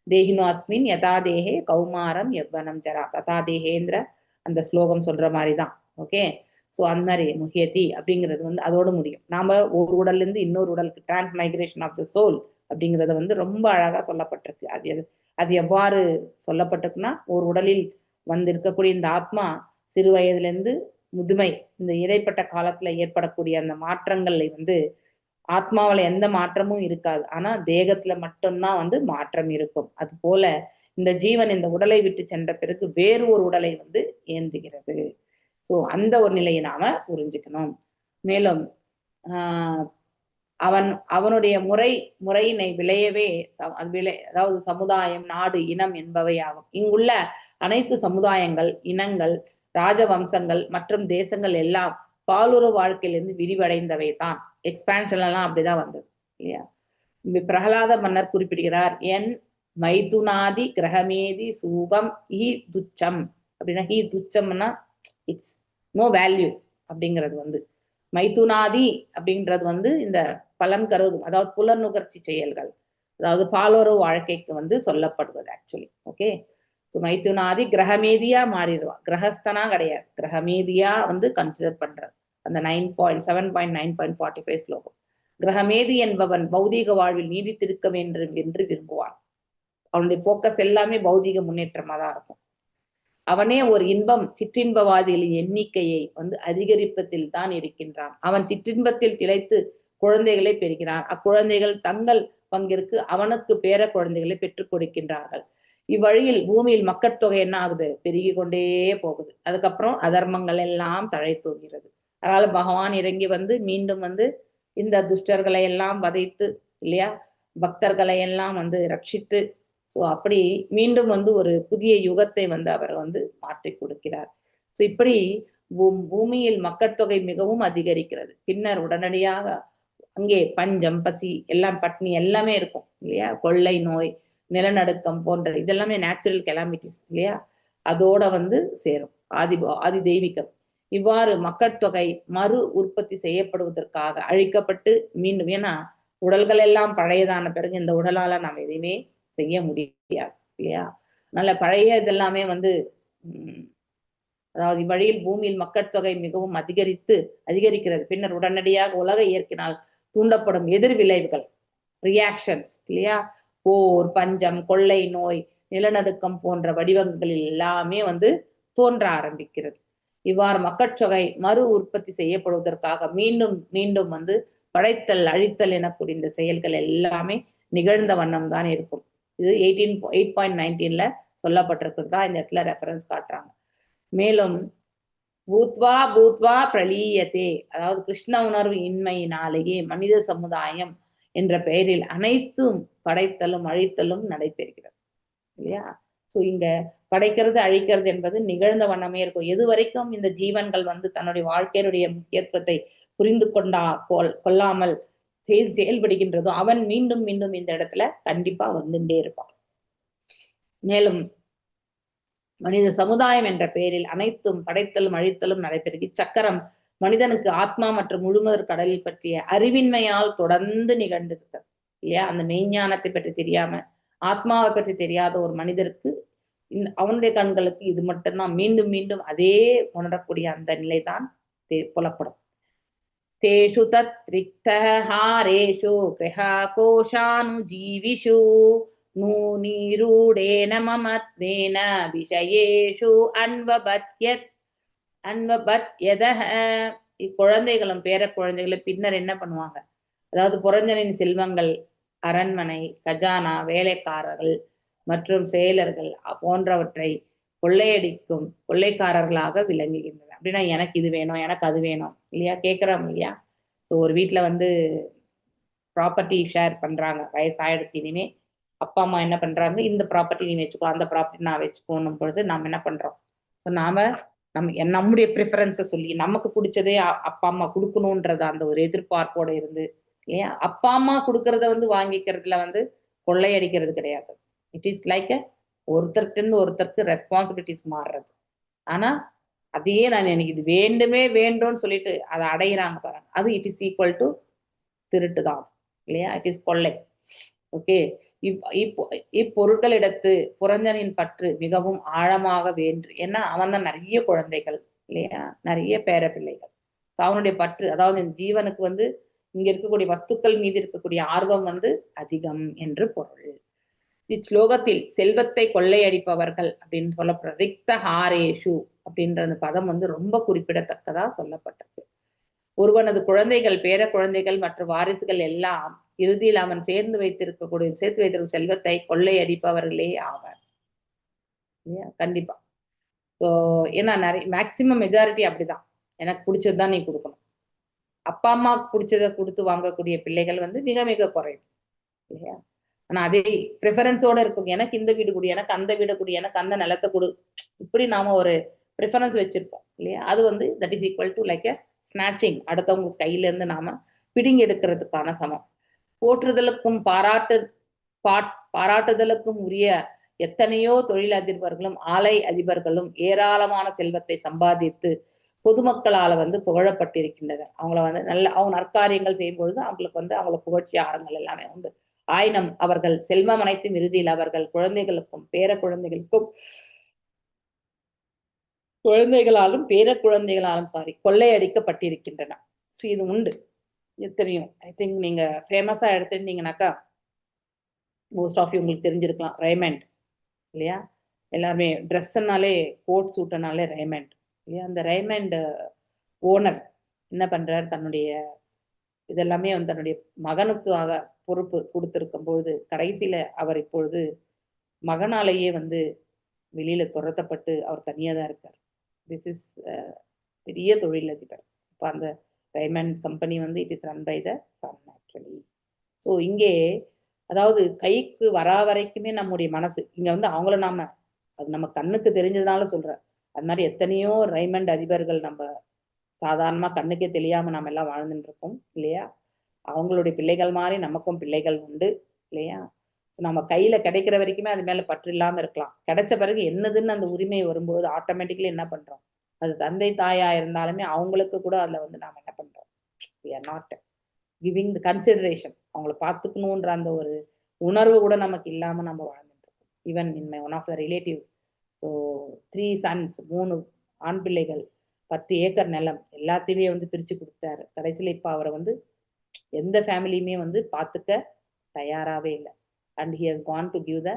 தேகினோஸ்மின் யதா தேகே கௌமாரம் யவ்வனம் ஜரா ததா தேகேந்திர அந்த ஸ்லோகம் சொல்ற மாதிரிதான். ஓகே, ஸோ அந்த மாதிரி முக்கியத்தி அப்படிங்கிறது வந்து அதோட முடியும். நாம ஒரு உடல்ல இருந்து இன்னொரு உடலுக்கு டிரான்ஸ்மைக்ரேஷன் ஆஃப் த சோல் அப்படிங்கிறத வந்து ரொம்ப அழகா சொல்லப்பட்டிருக்கு. அது எவ்வாறு சொல்லப்பட்டிருக்குன்னா, ஒரு உடலில் வந்து இருக்கக்கூடிய இந்த ஆத்மா சிறு வயதுலேருந்து முதுமை இந்த இடைப்பட்ட காலத்துல ஏற்படக்கூடிய அந்த மாற்றங்களை வந்து ஆத்மாவில எந்த மாற்றமும் இருக்காது, ஆனா தேகத்துல மட்டும்தான் வந்து மாற்றம் இருக்கும். அது போல இந்த ஜீவன் இந்த உடலை விட்டு சென்ற பிறகு வேறு ஒரு உடலை வந்து ஏந்துகிறது. ஸோ அந்த ஒரு நிலையை நாம புரிஞ்சுக்கணும். மேலும் அவனுடைய முறையினை விளையவே அதாவது சமுதாயம், நாடு, இனம் என்பவை ஆகும். இங்குள்ள அனைத்து சமுதாயங்கள், இனங்கள், ராஜவம்சங்கள் மற்றும் தேசங்கள் எல்லாம் பாலுற வாழ்க்கையிலிருந்து விரிவடைந்தவை தான். எக்ஸ்பான்ஷன் எல்லாம் அப்படிதான் வந்தது இல்லையா? பிரகலாத மன்னர் குறிப்பிடுகிறார், என் மைதுனாதி கிரகமேதி சூகம் ஹி துச்சம் அப்படின்னா, ஹி துச்சம்னா இட்ஸ் நோ வேல்யூ அப்படிங்கிறது வந்து மைதுனாதி அப்படின்றது வந்து இந்த பலன் கருதும், அதாவது புலனுகர்ச்சி செயல்கள், அதாவது பாலுறவு வாழ்க்கைக்கு வந்து சொல்லப்படுவது ஆக்சுவலி. ஓகே, ஸோ மைதுனாதி கிரகமேதியா மாறிடுவான், கிரகஸ்தனா கிடையாது, கிரகமேதியா வந்து கன்சிடர் பண்றது அந்த 7.9.45 ஸ்லோகம். கிரகமேதி என்பவன் பௌதீக வாழ்வில் நீடித்திருக்க வேண்டும் என்று விரும்புவான். அவனுடைய போக்கஸ் எல்லாமே பௌதீக முன்னேற்றமா தான் இருக்கும். அவனே ஒரு இன்பம் சிற்றின்பவாதிகளின் எண்ணிக்கையை வந்து அதிகரிப்பதில் தான் இருக்கின்றான். அவன் சிற்றின்பத்தில் திளைத்து குழந்தைகளை பெறுகிறான். அக்குழந்தைகள் தங்கள் பங்கிற்கு அவனுக்கு பேர குழந்தைகளை பெற்றுக் கொடுக்கின்றார்கள். இவ்வழியில் பூமியில் மக்கட்தொகை என்ன ஆகுது, பெருகி கொண்டே போகுது. அதுக்கப்புறம் அதர்மங்கள் எல்லாம் தழைத்தோகிறது. அதனால பகவான் இறங்கி வந்து மீண்டும் வந்து இந்த துஷ்டர்களை எல்லாம் வதைத்து இல்லையா, பக்தர்களை எல்லாம் வந்து ரட்சித்து, ஸோ அப்படி மீண்டும் வந்து ஒரு புதிய யுகத்தை வந்து அவர் வந்து மாற்றி கொடுக்கிறார். ஸோ இப்படி பூமியில் மக்கட்தொகை மிகவும் அதிகரிக்கிறது. பின்னர் உடனடியாக அங்கே பஞ்சம், பசி, எல்லாம் பட்னி எல்லாமே இருக்கும் இல்லையா, கொள்ளை நோய், நிலநடுக்கம் போன்ற இதெல்லாமே நேச்சுரல் கெலாமிட்டிஸ் இல்லையா, அதோட வந்து சேரும் ஆதி தெய்வீகம். இவ்வாறு மக்கட்தொகை மறு உற்பத்தி செய்யப்படுவதற்காக அழிக்கப்பட்டு மீண்டும், ஏன்னா உடல்கள் எல்லாம் பழையதான பிறகு இந்த உடலால நாம் எதையுமே செய்ய முடியாது இல்லையா, அதனால பழைய இதெல்லாமே வந்து அதாவது இவ்வழியில் பூமியில் மக்கட்தொகை மிகவும் அதிகரிக்கிறது. பின்னர் உடனடியாக உலக இயற்கையினால் தூண்டப்படும் எதிர் விளைவுகள், ரியாக்ஷன்ஸ் இல்லையா, போர், பஞ்சம், கொள்ளை நோய், நிலநடுக்கம் போன்ற வடிவங்களில் எல்லாமே வந்து தோன்ற ஆரம்பிக்கிறது. இவ்வாறு மக்கட்தொகை மறு உற்பத்தி செய்யப்படுவதற்காக மீண்டும் மீண்டும் வந்து படைத்தல் அழித்தல் எனக்கூடிய இந்த செயல்கள் எல்லாமே நிகழ்ந்த வண்ணம் தான் இருக்கும். இது 8.19 சொல்லப்பட்டிருக்கிறதா இந்த இடத்துல ரெஃபரன்ஸ் காட்டுறாங்க. மேலும் பூத்வா பிரளீயத்தே, அதாவது கிருஷ்ண உணர்வு இன்மையினாலேயே மனித சமுதாயம் என்ற பெயரில் அனைத்தும் படைத்தலும் அழித்தலும் நடைபெறுகிறது இல்லையா. ஸோ இங்க படைக்கிறது அழிக்கிறது என்பது நிகழ்ந்த வண்ணமே இருக்கும். எது வரைக்கும் இந்த ஜீவன்கள் வந்து தன்னுடைய வாழ்க்கையினுடைய முக்கியத்துவத்தை புரிந்து கொள்ளாமல் செயல்படுகின்றதோ அவன் மீண்டும் மீண்டும் இந்த இடத்துல கண்டிப்பா வந்துட்டே இருப்பான். மேலும் மனித சமுதாயம் என்ற பெயரில் அனைத்தும் படைத்தலும் அழித்தலும் நடைபெறுகி சக்கரம் மனிதனுக்கு ஆத்மா மற்றும் முழுமுதற் கடலில் பற்றிய அறிவின்மையால் தொடர்ந்து நிகழ்ந்திருக்கிறது இல்லையா. அந்த மெய்ஞானத்தை பற்றி தெரியாம ஆத்மாவை பற்றி தெரியாத ஒரு மனிதருக்கு அவனுடைய கண்களுக்கு இது மட்டும்தான் மீண்டும் மீண்டும் அதே உணரக்கூடிய அந்த நிலைதான் புலப்படும். தேஷு தத்ரிக்தஹாரேஷு கிரஹகோஷானு ஜீவிஷு நூநீரூடேன மமத்வேன விஷயேஷு அன்வபத்யதஹ. இக்குழந்தைகளும் பேர குழந்தைகளும் பின்னர் என்ன பண்ணுவாங்க, அதாவது புரஞ்சனின் செல்வங்கள், அரண்மனை, கஜானா, வேலைக்காரர்கள் மற்றும் செயலர்கள் போன்றவற்றை கொள்ளையடிக்கும் கொள்ளைக்காரர்களாக விளங்குகின்றன. அப்படின்னா எனக்கு இது வேணும், எனக்கு அது வேணும் இல்லையா, கேட்குறோம் இல்லையா. ஸோ ஒரு வீட்டில் வந்து ப்ராப்பர்ட்டி ஷேர் பண்ணுறாங்க, வயசாயிடுச்சு, இனிமே அப்பா அம்மா என்ன பண்ணுறாங்க, இந்த ப்ராப்பர்ட்டி நீ வச்சுக்கோ, அந்த ப்ராப்பர்ட்டி நான் வச்சுக்கோன்னும் பொழுது நாம் என்ன பண்ணுறோம், ஸோ நம்முடைய ப்ரிஃபரன்ஸை சொல்லி நமக்கு பிடிச்சதே அப்பா அம்மா கொடுக்கணுன்றது அந்த ஒரு எதிர்பார்ப்போடு இருந்து இல்லையா, அப்பா அம்மா கொடுக்கறத வந்து வாங்கிக்கிறதுல வந்து கொள்ளையடிக்கிறது கிடையாது. இட் இஸ் லைக் ஒருத்தருக்கு ஒருத்தருக்கு ரெஸ்பான்சிபிலிட்டிஸ் மாறுறது. ஆனா அதையே நான் எனக்கு இது வேண்டும்னு சொல்லிட்டு அதை அடையிறாங்க பாருங்க, அது இட் இஸ் ஈக்குவல் டு திருட்டு தான் இல்லையா, இட் இஸ் கொள்ளை. ஓகே, இப்பொருட்களிடத்து புரஞ்சனின் பற்று மிகவும் ஆழமாக வேண்டு, ஏன்னா அவன் தான் நிறைய குழந்தைகள் இல்லையா, நிறைய பேர பிள்ளைகள். அவனுடைய பற்று, அதாவது இந்த ஜீவனுக்கு வந்து இங்க இருக்கக்கூடிய வஸ்துக்கள் மீது இருக்கக்கூடிய ஆர்வம் வந்து அதிகம் என்று பொருள். இச்லோகத்தில் செல்வத்தை கொள்ளையடிப்பவர்கள் அப்படின்னு சொல்லப்படுற ரிக்த ஹாரேஷு அப்படின்ற அந்த பதம் வந்து ரொம்ப குறிப்பிடத்தக்கதா சொல்லப்பட்டது. ஒருவனது குழந்தைகள், பேர குழந்தைகள் மற்றும் வாரிசுகள் எல்லாம் இறுதியில் அவன் சேர்த்து வைத்திருக்கும் செல்வத்தை கொள்ளையடிப்பவர்களே ஆவார் கண்டிப்பா. ஸோ ஏன்னா நிறைய மேக்சிமம் மெஜாரிட்டி அப்படிதான், எனக்கு பிடிச்சதுதான் நீ கொடுக்கணும். அப்பா அம்மாவுக்கு பிடிச்சதை கொடுத்து வாங்கக்கூடிய பிள்ளைகள் வந்து மிக மிக குறையும் இல்லையா. ஆனா அதே ப்ரிஃபரன்ஸோட இருக்கும், எனக்கு இந்த வீடு கொடு, எனக்கு அந்த வீடு கொடு, எனக்கு அந்த நிலத்தை கொடு, இப்படி நாம ஒரு ப்ரிஃபரன்ஸ் வச்சிருப்போம் இல்லையா. அது வந்து that is equal to like a snatching, அடுத்தவங்க கையில இருந்து நாம பிடுங்கி எடுக்கிறதுக்கான சமம். போற்றுதலுக்கும் பாராட்டுதலுக்கும் உரிய எத்தனையோ தொழிலதிபர்களும் ஆலை அதிபர்களும் ஏராளமான செல்வத்தை சம்பாதித்து பொதுமக்களால வந்து புகழப்பட்டிருக்கின்றனர். அவங்கள வந்து நல்ல அவங்க நற்காரியங்கள் செய்யும் பொழுது அவங்களுக்கு வந்து அவங்கள புகழ்ச்சி ஆரங்கள் எல்லாமே உண்டு. ஆயினும் அவர்கள் செல்வம் அனைத்தும் இறுதியில் அவர்கள் குழந்தைகளுக்கும் பேர குழந்தைகளுக்கும் பேர குழந்தைகளாலும் கொள்ளையடிக்கப்பட்டிருக்கின்றன. ஸோ இது உண்டு, இது தெரியும். ஐ திங்க் நீங்க ஃபேமஸா எடுத்துட்டீங்கன்னாக்கா மோஸ்ட் ஆஃப் யூ உங்களுக்கு தெரிஞ்சிருக்கலாம், ரேமண்ட் இல்லையா? எல்லாருமே ட்ரெஸ்ஸுனாலே கோட் சூட்டுனாலே ரேமண்ட் இல்லையா? அந்த ரேமண்ட் ஓனர் என்ன பண்றாரு, தன்னுடைய இதெல்லாமே வந்து தன்னுடைய மகனுக்காக பொறுப்பு கொடுத்திருக்கும் பொழுது கடைசியில அவர் இப்பொழுது மகனாலேயே வந்து வெளியில துரத்தப்பட்டு அவர் தனியா தான் இருக்கார். திஸ் இஸ் பெரிய தொழிலதிபர். இப்போ அந்த டைமண்ட் கம்பெனி வந்து it is run by the son actually. So இங்கே அதாவது கைக்கு வரா வரைக்குமே நம்முடைய மனசு இங்க வந்து அவங்கள நாம அது நம்ம கண்ணுக்கு தெரிஞ்சதுனால சொல்றேன். அது மாதிரி எத்தனையோ ரைமண்ட் அதிபர்கள் நம்ம சாதாரணமா கண்ணுக்கே தெரியாம நம்ம எல்லாம் வாழ்ந்துட்டு இருக்கோம் இல்லையா? அவங்களுடைய பிள்ளைகள் மாதிரி நமக்கும் பிள்ளைகள் உண்டு இல்லையா? நம்ம கையில கிடைக்கிற வரைக்குமே அது மேல பற்று இல்லாம இருக்கலாம். கிடைச்ச பிறகு என்னதுன்னு அந்த உரிமை வரும்போது ஆட்டோமேட்டிக்கலி என்ன பண்றோம், அது தந்தை தாயா இருந்தாலுமே அவங்களுக்கு கூட அதுல வந்து நாம என்ன பண்றோம், we are not giving the consideration. அவங்கள பார்த்துக்கணுன்ற அந்த ஒரு உணர்வு கூட நமக்கு இல்லாம நம்ம வாழ்ந்துட்டு இருக்கோம். Even in my one of the relatives, so 3 sons, 3 ஆண் பிள்ளைகள், 10 ஏக்கர் நிலம் எல்லாத்தையுமே வந்து பிரிச்சு கொடுத்தாரு. கடைசியில இப்ப அவரை வந்து எந்த ஃபேமிலியுமே வந்து பார்த்துக்க தயாராகவே இல்லை. And he has gone to give the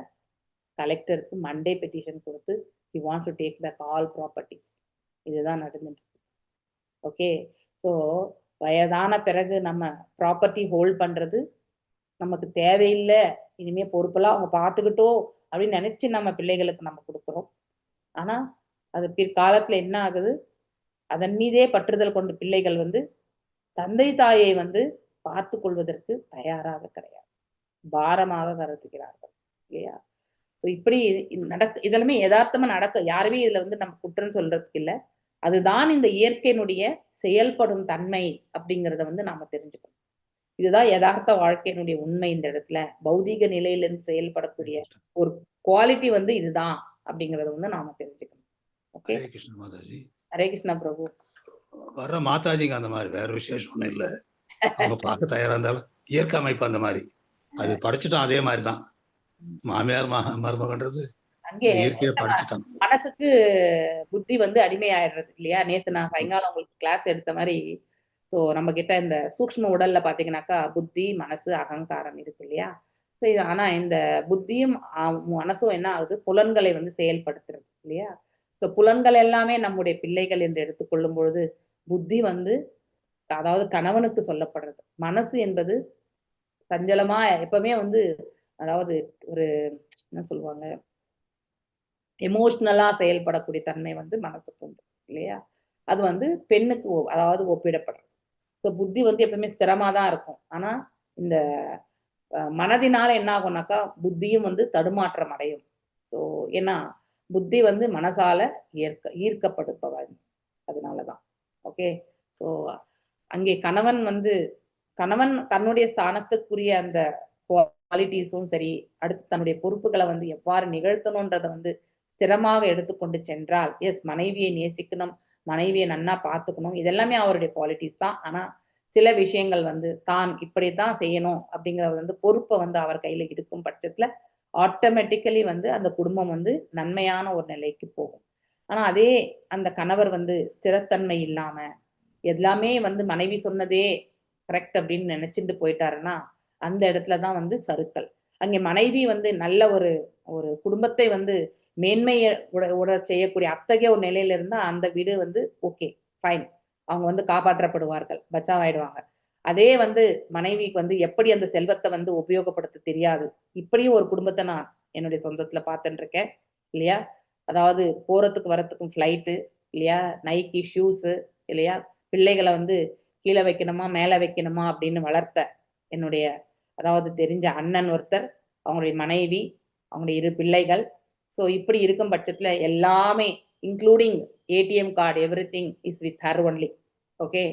கலெக்டருக்கு மண்டே பெட்டிஷன் கொடுத்து he wants to take back all properties. இதுதான் நடந்துட்டு இருக்கு. ஓகே, ஸோ வயதான பிறகு நம்ம ப்ராப்பர்ட்டி ஹோல்ட் பண்றது நமக்கு தேவையில்லை, இனிமே பொறுப்பெல்லாம் அவங்க பார்த்துக்கிட்டோம் அப்படின்னு நினைச்சு நம்ம பிள்ளைகளுக்கு நம்ம கொடுக்குறோம். ஆனா அது பிற்காலத்துல என்ன ஆகுது, அதன் மீதே பற்றுதல் கொண்ட பிள்ளைகள் வந்து தந்தை தாயை வந்து பார்த்து கொள்வதற்கு தயாராக கிடையாது, பாரமாக கருதுகிறார்கள் இல்லையா? ஸோ இப்படி இதெல்லாமே யதார்த்தமா நடக்க, யாருமே இதுல வந்து நம்ம குற்றம் சொல்றதுக்கு இல்லை. அதுதான் இந்த இயற்கையினுடைய செயல்படும் தன்மை அப்படிங்கிறத வந்து நாம தெரிஞ்சுக்கணும். இதுதான் யதார்த்த வாழ்க்கையினுடைய உண்மை. இந்த இடத்துல பௌதீக நிலையிலிருந்து செயல்படக்கூடிய ஒரு குவாலிட்டி வந்து இதுதான் அப்படிங்கறத வந்து நாம தெரிஞ்சுக்கணும். ஓகே, ஹரே கிருஷ்ணா மாதாஜி. ஹரே கிருஷ்ணா பிரபு. வர்ற மாதாஜிங்க அந்த மாதிரி வேற விசேஷம் ஒன்றும் இல்லை. அவங்க பார்க்க தயாரா இருந்தாலும் இயற்கை அமைப்பு அந்த மாதிரி அது படிச்சுட்டோம். அதே மாதிரி தான் மாமியார் மருமகன்றது அங்கே இயற்கையை படிச்சுட்டான். மனசுக்கு புத்தி வந்து அடிமை ஆயிடுறது இல்லையா? நேத்து நான் சாயங்காலம் உங்களுக்கு கிளாஸ் எடுத்த மாதிரி, ஸோ நம்ம கிட்ட இந்த சூக்ஷ்ம உடல்ல பாத்தீங்கன்னாக்கா புத்தி, மனசு, அகங்காரம் இருக்கு இல்லையா? ஸோ இது ஆனா இந்த புத்தியும் மனசும் என்ன ஆகுது, புலன்களை வந்து செயல்படுத்துறது இல்லையா? ஸோ புலன்கள் எல்லாமே நம்முடைய பிள்ளைகள் என்று எடுத்துக்கொள்ளும் பொழுது புத்தி வந்து அதாவது கணவனுக்கு சொல்லப்படுறது, மனசு என்பது சஞ்சலமா எப்பவுமே வந்து அதாவது ஒரு என்ன சொல்லுவாங்க, எமோஷ்னலா செயல்படக்கூடிய தன்மை வந்து மனசுக்கு உண்டு இல்லையா? அது வந்து பெண்ணுக்கு அதாவது ஒப்பிடப்படுறது. ஸோ புத்தி வந்து எப்பவுமே ஸ்திரமா தான் இருக்கும். ஆனா இந்த மனதினால என்ன ஆகும்னாக்கா புத்தியும் வந்து தடுமாற்றம் அடையும். ஸோ ஏன்னா புத்தி வந்து மனசால ஈர்க்கப்படுப்பவள், அதனாலதான். ஓகே, ஸோ அங்கே கணவன் தன்னுடைய ஸ்தானத்துக்குரிய அந்த குவாலிட்டிஸும் சரி, அடுத்து தன்னுடைய பொறுப்புகளை வந்து எவ்வாறு நிகழ்த்தணும்ன்றத வந்து ஸ்திரமாக எடுத்துக்கொண்டு சென்றால், எஸ் மனைவியை நேசிக்கணும், மனைவியை நன்னா பார்த்துக்கணும், இதெல்லாமே அவருடைய குவாலிட்டிஸ் தான். ஆனா சில விஷயங்கள் வந்து தான் இப்படித்தான் செய்யணும் அப்படிங்கறது வந்து பொறுப்பை வந்து அவர் கையில இருக்கும் பட்சத்துல ஆட்டோமேட்டிக்கலி வந்து அந்த குடும்பம் வந்து நன்மையான ஒரு நிலைக்கு போகும். ஆனா அதே அந்த கணவர் வந்து ஸ்திரத்தன்மை இல்லாம எல்லாமே வந்து மனைவி சொன்னதே கரெக்ட் அப்படின்னு நினைச்சிட்டு போயிட்டாருன்னா அந்த இடத்துலதான் வந்து சறுக்கல். அங்கே மனைவி வந்து நல்ல ஒரு ஒரு குடும்பத்தை வந்து மேன்மையை உட செய்யக்கூடிய அத்தகைய ஒரு நிலையில இருந்தா அந்த வீடு வந்து ஓகே ஃபைன், அவங்க வந்து காப்பாற்றப்படுவார்கள், பச்சாவாயிடுவாங்க. அதே வந்து மனைவிக்கு வந்து எப்படி அந்த செல்வத்தை வந்து உபயோகப்படுத்த தெரியாது. இப்படியும் ஒரு குடும்பத்தை நான் என்னுடைய சொந்தத்துல பார்த்துட்டு இருக்கேன் இல்லையா? அதாவது போறதுக்கு வரத்துக்கும் ஃப்ளைட்டு இல்லையா, நைக்கி ஷூஸு இல்லையா, பிள்ளைகளை வந்து கீழே வைக்கணுமா மேலே வைக்கணுமா அப்படின்னு வளர்த்த என்னுடைய அதாவது தெரிஞ்ச அண்ணன் ஒருத்தர், அவங்களுடைய மனைவி, அவங்களுடைய 2 பிள்ளைகள். ஸோ இப்படி இருக்கும் பட்சத்துல எல்லாமே including ATM card everything is with her only. Okay,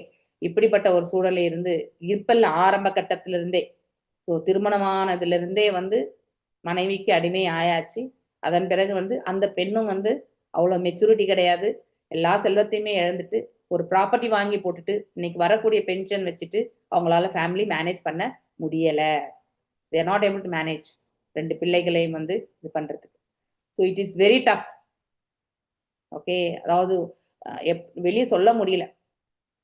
இப்படிப்பட்ட ஒரு சூழலை இருந்து ஈர்ப்பல்ல ஆரம்ப கட்டத்திலிருந்தே, ஸோ திருமணமானதுல இருந்தே வந்து மனைவிக்கு அடிமை ஆயாச்சு. அதன் பிறகு வந்து அந்த பெண்ணும் வந்து அவ்வளோ மெச்சூரிட்டி கிடையாது, எல்லா செல்வத்தையுமே இழந்துட்டு ஒரு ப்ராப்பர்ட்டி வாங்கி போட்டுட்டு இன்னைக்கு வரக்கூடிய பென்ஷன் வச்சுட்டு அவங்களால ஃபேமிலி மேனேஜ் பண்ண முடியல. They are not able to manage 2 பிள்ளைகளையும் வந்து இது பண்றதுக்கு. So it is very tough. Okay, அதாவது வெளியே சொல்ல முடியல,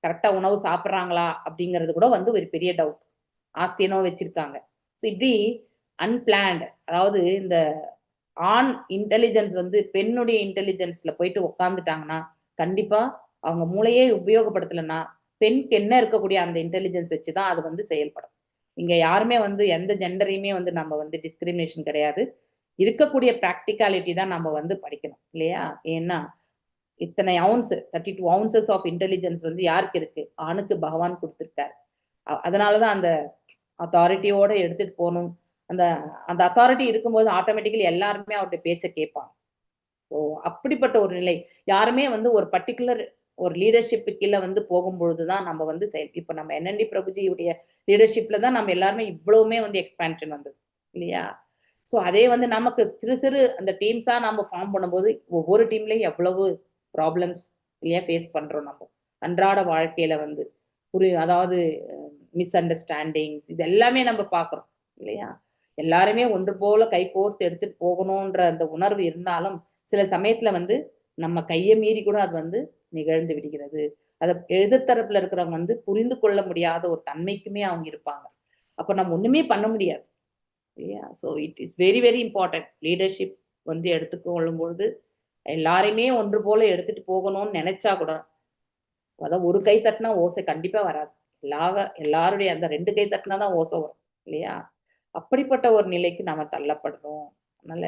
கரெக்டா உணவு சாப்பிட்றாங்களா அப்படிங்கிறது கூட வந்து ஒரு பெரிய டவுட். ஆஸ்தியனோ வச்சிருக்காங்க. ஸோ இப்படி அன்பிளான்ட், அதாவது இந்த ஆண் இன்டெலிஜென்ஸ் வந்து பெண்ணுடைய இன்டெலிஜென்ஸ்ல போயிட்டு உட்காந்துட்டாங்கன்னா கண்டிப்பா அவங்க மூளையே உபயோகப்படுத்தலைன்னா பெண்க்கு என்ன இருக்கக்கூடிய அந்த இன்டெலிஜென்ஸ் வச்சுதான் அது வந்து செயல்படும். இங்க யாருமே வந்து எந்த ஜெண்டரையுமே வந்து நம்ம வந்து டிஸ்கிரிமினேஷன் கிடையாது. இருக்கக்கூடிய ப்ராக்டிகாலிட்டி தான் நம்ம வந்து படிக்கணும் இல்லையா? ஏன்னா இத்தனை அவுன்ஸ் 32 ounces ஆஃப் இன்டெலிஜென்ஸ் வந்து யாருக்கு இருக்கு? ஆணுக்கு பகவான் கொடுத்துருக்காரு. அதனாலதான் அந்த அத்தாரிட்டியோட எடுத்துட்டு போகணும். அந்த அந்த அத்தாரிட்டி இருக்கும்போது ஆட்டோமேட்டிக்கலி எல்லாருமே அவருடைய பேச்சை கேட்பாங்க. ஸோ அப்படிப்பட்ட ஒரு நிலை. யாருமே வந்து ஒரு பர்டிகுலர் ஒரு லீடர்ஷிப் கீழே வந்து போகும்பொழுதுதான் நம்ம வந்து இப்ப நம்ம NND பிரபுஜியுடைய லீடர்ஷிப்ல தான் நம்ம எல்லாருமே இவ்வளவுமே வந்து எக்ஸ்பான்ஷன் வந்தது இல்லையா? ஸோ அதே வந்து நமக்கு சிறு அந்த டீம்ஸா நம்ம ஃபார்ம் பண்ணும்போது ஒவ்வொரு டீம்லயும் எவ்வளவு ப்ராப்ளம்ஸ் இல்லையா ஃபேஸ் பண்றோம் நம்ம அன்றாட வாழ்க்கையில வந்து அதாவது மிஸ் அண்டர்ஸ்டாண்டிங்ஸ் இது எல்லாமே நம்ம பார்க்குறோம் இல்லையா? எல்லாருமே ஒன்று போல கை கோர்த்து எடுத்துட்டு போகணுன்ற அந்த உணர்வு இருந்தாலும் சில சமயத்துல வந்து நம்ம கையை மீறி கூட அது வந்து நிகழ்ந்து விடுகிறது. அதை எதிர்த்தரப்புல இருக்கிறவங்க வந்து புரிந்து கொள்ள முடியாத ஒரு தன்மைக்குமே அவங்க இருப்பாங்க. அப்ப நம்ம ஒண்ணுமே பண்ண முடியாது இல்லையா? So it is very very important. Leadership வந்து எடுத்துக்கொள்ளும் பொழுது எல்லாரையுமே ஒன்று போல எடுத்துட்டு போகணும்னு நினைச்சா கூட அதாவது ஒரு கை தட்டினா ஓசை கண்டிப்பா வராது. எல்லாருடைய அந்த 2 கை தட்டினா தான் ஓசை வரும் இல்லையா? அப்படிப்பட்ட ஒரு நிலைக்கு நாம தள்ளப்படுறோம். அதனால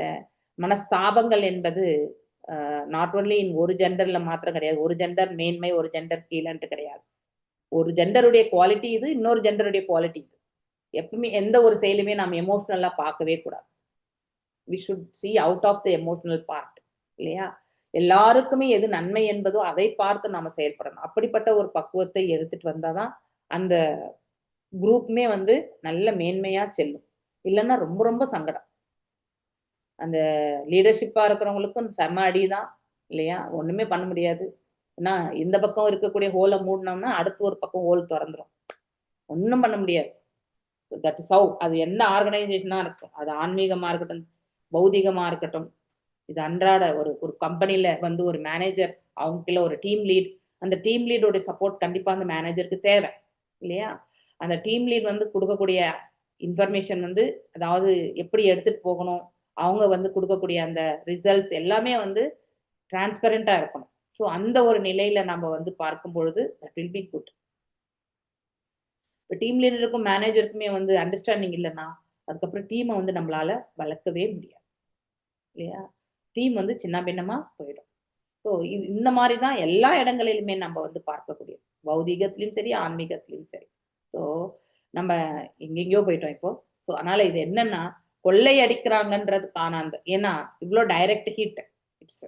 மனஸ்தாபங்கள் என்பது நாட் ஒன்லி இன் ஒரு ஜெண்டர்ல மாத்திரம் கிடையாது. ஒரு ஜெண்டர் மேன்மை, ஒரு ஜெண்டர் கீழன்ட்டு கிடையாது. ஒரு ஜெண்டருடைய குவாலிட்டி இது, இன்னொரு ஜெண்டருடைய குவாலிட்டி இது. எப்பவுமே எந்த ஒரு செயலுமே நம்ம எமோஷனலா பார்க்கவே கூடாது. We should see out of the emotional part இல்லையா? எல்லாருக்குமே எது நன்மை என்பதோ அதை பார்த்து நாம செயல்படணும். அப்படிப்பட்ட ஒரு பக்குவத்தை எடுத்துட்டு வந்தாதான் அந்த குரூப்புமே வந்து நல்ல மேன்மையா செல்லும். இல்லைன்னா ரொம்ப ரொம்ப சங்கடம். அந்த லீடர்ஷிப்பா இருக்கிறவங்களுக்கும் செம அடிதான் இல்லையா? ஒண்ணுமே பண்ண முடியாது. ஏன்னா இந்த பக்கம் இருக்கக்கூடிய ஹோலை மூடினோம்னா அடுத்து ஒரு பக்கம் ஹோல் திறந்துரும். ஒன்றும் பண்ண முடியாது. That is how. அது எந்த ஆர்கனைசேஷனா இருக்கும், அது ஆன்மீகமா இருக்கட்டும், பௌதிகமா இருக்கட்டும், இது அன்றாட ஒரு கம்பெனில வந்து ஒரு மேனேஜர், அவங்களுக்குள்ள ஒரு டீம் லீட், அந்த டீம் லீடோட சப்போர்ட் கண்டிப்பா அந்த மேனேஜருக்கு தேவை இல்லையா? அந்த டீம் லீட் வந்து கொடுக்கக்கூடிய இன்ஃபர்மேஷன் வந்து அதாவது எப்படி எடுத்துட்டு போகணும், அவங்க வந்து கொடுக்கக்கூடிய அந்த ரிசல்ட்ஸ் எல்லாமே வந்து டிரான்ஸ்பரண்டா இருக்கணும். ஸோ அந்த ஒரு நிலையில நம்ம வந்து பார்க்கும் பொழுது தட் வில் பி குட். இப்போ டீம் லீடருக்கும் மேனேஜருக்குமே வந்து அண்டர்ஸ்டாண்டிங் இல்லைன்னா அதுக்கப்புறம் டீமை வந்து நம்மளால வளர்க்கவே முடியாது இல்லையா? டீம் வந்து சின்ன பின்னமா போயிடும். ஸோ இந்த மாதிரி தான் எல்லா இடங்களிலுமே நம்ம வந்து பார்க்கக்கூடியது, பௌதிகத்திலையும் சரி ஆன்மீகத்திலையும் சரி. ஸோ நம்ம எங்கெங்கயோ போயிட்டோம் இப்போ. ஸோ அதனால இது என்னன்னா கொள்ளை அடிக்கிறாங்கன்றதுக்கான அந்த ஏன்னா இவ்வளோ டைரக்ட் ஹிட் இட்ஸ்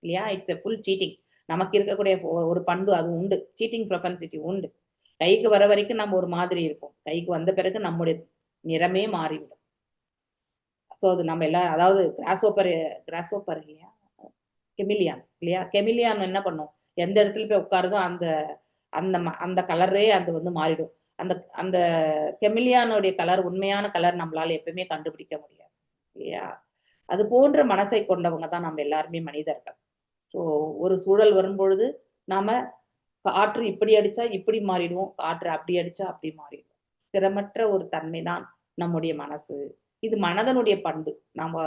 இல்லையா? It's a full cheating. நமக்கு இருக்கக்கூடிய ஒரு பண்பு அது உண்டு, சீட்டிங் ப்ரொஃபன்சிட்டி உண்டு. கைக்கு வர வரைக்கும் நம்ம ஒரு மாதிரி இருப்போம், கைக்கு வந்த பிறகு நம்முடைய நிறமே மாறிவிடும். ஸோ அது நம்ம எல்லாம் அதாவது கிராஸ்ஓப்பர் இல்லையா, கெமிலியான் இல்லையா? கெமிலியான் என்ன பண்ணும், எந்த இடத்துல போய் உட்காருதோ அந்த அந்த அந்த கலரே அது வந்து மாறிடும். அந்த அந்த கெமிலியானுடைய கலர் உண்மையான கலர் நம்மளால எப்பவுமே கண்டுபிடிக்க முடியாது இல்லையா? அது போன்ற மனசை கொண்டவங்க தான் நம்ம எல்லாருமே மனிதர்கள். ஸோ ஒரு சூழல் வரும்பொழுது நாம காற்று இப்படி அடிச்சா இப்படி மாறிடுவோம், காற்று அப்படி அடிச்சா அப்படி மாறிடுவோம். ஸ்திரமற்ற ஒரு தன்மை தான் நம்முடைய மனசு. இது மனதனுடைய பண்பு. நம்ம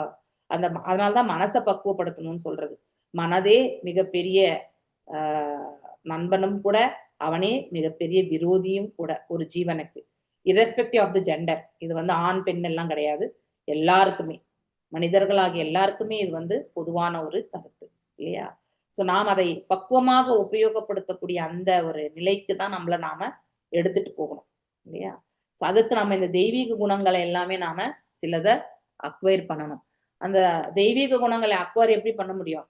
அதனால்தான் மனசை பக்குவப்படுத்தணும்னு சொல்றது. மனதே மிகப்பெரிய நண்பனும் கூட, அவனே மிகப்பெரிய விரோதியும் கூட ஒரு ஜீவனுக்கு, இரஸ்பெக்டிவ் ஆஃப் த ஜெண்டர். இது வந்து ஆண் பெண் எல்லாம் கிடையாது, எல்லாருக்குமே, மனிதர்களாகிய எல்லாருக்குமே இது வந்து பொதுவான ஒரு கருத்து இல்லையா? ஸோ நாம் அதை பக்குவமாக உபயோகப்படுத்தக்கூடிய அந்த ஒரு நிலைக்கு தான் நம்மளை நாம எடுத்துட்டு போகணும் இல்லையா? ஸோ அதுக்கு நம்ம இந்த தெய்வீக குணங்களை எல்லாமே நாம சிலதை அக்வயர் பண்ணணும். அந்த தெய்வீக குணங்களை அக்வயர் எப்படி பண்ண முடியும்?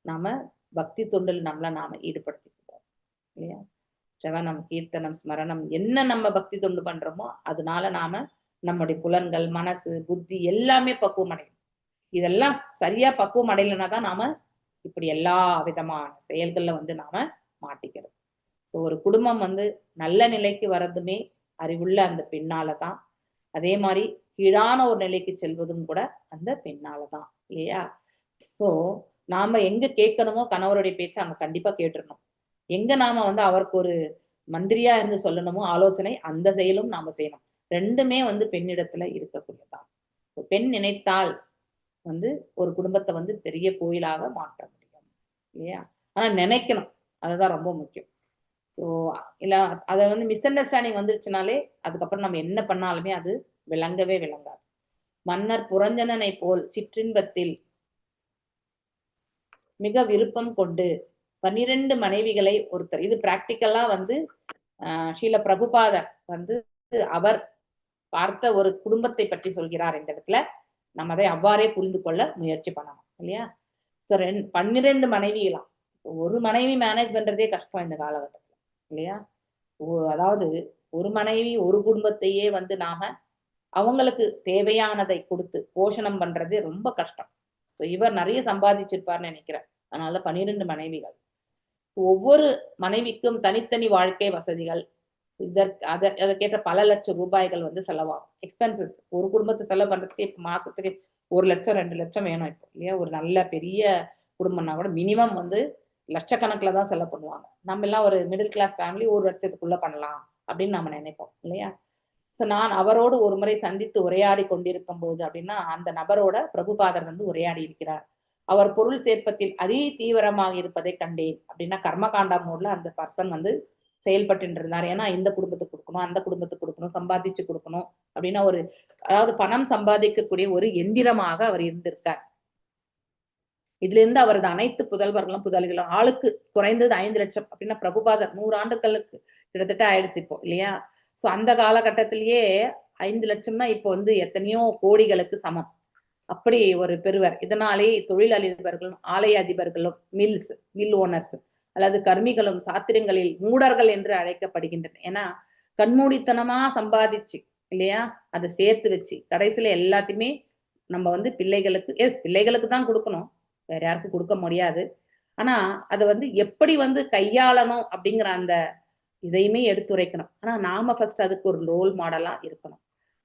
நாம பக்தி தொண்டில் நம்மளை நாம ஈடுபடுத்திக்கிறோம் இல்லையா? சிரவணம், கீர்த்தனம், ஸ்மரணம், என்ன நம்ம பக்தி தொண்டு பண்றோமோ அதனால நாம நம்முடைய புலன்கள், மனசு, புத்தி எல்லாமே பக்குவம் அடையும். இதெல்லாம் சரியா பக்குவம் அடையலைன்னா தான் நாம இப்படி எல்லா விதமான செயல்கள்ல வந்து நாம மாட்டிக்கிறது. ஸோ ஒரு குடும்பம் வந்து நல்ல நிலைக்கு வர்றதுமே அறிவுள்ள அந்த பெண்ணால தான். அதே மாதிரி கீழான ஒரு நிலைக்கு செல்வதும் கூட அந்த பெண்ணால தான், இல்லையா? ஸோ நாம எங்க கேட்கணுமோ கணவருடைய பேச்சை அங்க கண்டிப்பா கேட்டுடணும். எங்க நாம வந்து அவருக்கு ஒரு மந்திரியா இருந்து சொல்லணுமோ ஆலோசனை, அந்த செயலும் நாம செய்யணும். ரெண்டுமே வந்து பெண்ணிடத்துல இருக்கக்கூடியதான். பெண் நினைத்தால் வந்து ஒரு குடும்பத்தை வந்து பெரிய கோயிலாக மாற்ற முடியும், இல்லையா? ஆனா நினைக்கணும், அதுதான் ரொம்ப முக்கியம். ஸோ இல்ல அதை வந்து மிஸ் அண்டர்ஸ்டாண்டிங் வந்துருச்சுனாலே அதுக்கப்புறம் நம்ம என்ன பண்ணாலுமே அது விளங்கவே விளங்காது. மன்னர் புரஞ்சனனை போல் சிற்றின்பத்தில் மிக விருப்பம் கொண்டு 12 மனைவிகளை ஒருத்தர், இது பிராக்டிக்கலா வந்து ஸ்ரீல பிரபுபாதர் வந்து அவர் பார்த்த ஒரு குடும்பத்தை பற்றி சொல்கிறார் இந்த இடத்துல. நம்ம அதை அவ்வாறே புரிந்து கொள்ள முயற்சி பண்ணணும், இல்லையா? ஸோ 12 மனைவிகளாம். ஒரு மனைவி மேனேஜ் பண்றதே கஷ்டம் இந்த காலகட்டத்துல, இல்லையா? அதாவது ஒரு மனைவி ஒரு குடும்பத்தையே வந்து நாம அவங்களுக்கு தேவையானதை கொடுத்து போஷணம் பண்றது ரொம்ப கஷ்டம். ஸோ இவர் நிறைய சம்பாதிச்சிருப்பார்னு நினைக்கிறேன். அதனால 12 மனைவிகள். ஒவ்வொரு மனைவிக்கும் தனித்தனி வாழ்க்கை வசதிகள், அதற்கேற்ற பல லட்சம் ரூபாய்கள் வந்து செலவாகும். எக்ஸ்பென்சஸ் ஒரு குடும்பத்தை செலவு பண்றதுக்கு இப்ப மாசத்துக்கு 1 லட்சம் 2 லட்சம் வேணும் இப்போ, இல்லையா? ஒரு நல்ல பெரிய குடும்பம்னா கூட மினிமம் வந்து லட்சக்கணக்கில் தான் செலவு பண்ணுவாங்க. நம்ம எல்லாம் ஒரு மிடில் கிளாஸ் ஃபேமிலி 1 லட்சத்துக்குள்ள பண்ணலாம் அப்படின்னு நம்ம நினைப்போம், இல்லையா? ஸோ நான் அவரோடு ஒரு முறை சந்தித்து உரையாடி கொண்டிருக்கும் போது அப்படின்னா அந்த நபரோட பிரபுபாதர் வந்து உரையாடி இருக்கிறார். அவர் பொருள் சேர்ப்பத்தில் அதி தீவிரமாக இருப்பதை கண்டேன் அப்படின்னா கர்மகாண்டா மோட்ல அந்த பர்சன் வந்து செயல்பட்டு இருந்தார். ஏன்னா இந்த குடும்பத்துக்கு கொடுக்கணும், அந்த குடும்பத்துக்கு கொடுக்கணும், சம்பாதிச்சு கொடுக்கணும் அப்படின்னா ஒரு, அதாவது பணம் சம்பாதிக்கக்கூடிய ஒரு எந்திரமாக அவர் இருந்திருக்கார். இதுல இருந்து அவரது அனைத்து புதல்வர்களும் புதல்களும் ஆளுக்கு குறைந்தது 5 லட்சம் அப்படின்னா பிரபுபாதர் 100 ஆண்டுகளுக்கு கிட்டத்தட்ட ஆயிடுச்சு இப்போ, இல்லையா? ஸோ அந்த காலகட்டத்திலேயே 5 லட்சம்னா இப்போ வந்து எத்தனையோ கோடிகளுக்கு சமம். அப்படி ஒரு பெறுவர். இதனாலே தொழில் அதிபர்களும் ஆலய அதிபர்களும் மில் ஓனர்ஸ் அல்லது கர்மிகளும் சாத்திரங்களில் மூடர்கள் என்று அழைக்கப்படுகின்றனர். ஏன்னா கண்மூடித்தனமா சம்பாதிச்சு, இல்லையா, அதை சேர்த்து வச்சு கடைசியில எல்லாத்தையுமே நம்ம வந்து பிள்ளைகளுக்கு தான் கொடுக்கணும், வேற யாருக்கும் கொடுக்க முடியாது. ஆனா அதை வந்து எப்படி வந்து கையாளணும் அப்படிங்கிற அந்த இதையுமே எடுத்துரைக்கணும். ஆனா நாம ஃபர்ஸ்ட் அதுக்கு ஒரு ரோல் மாடலா இருக்கணும்.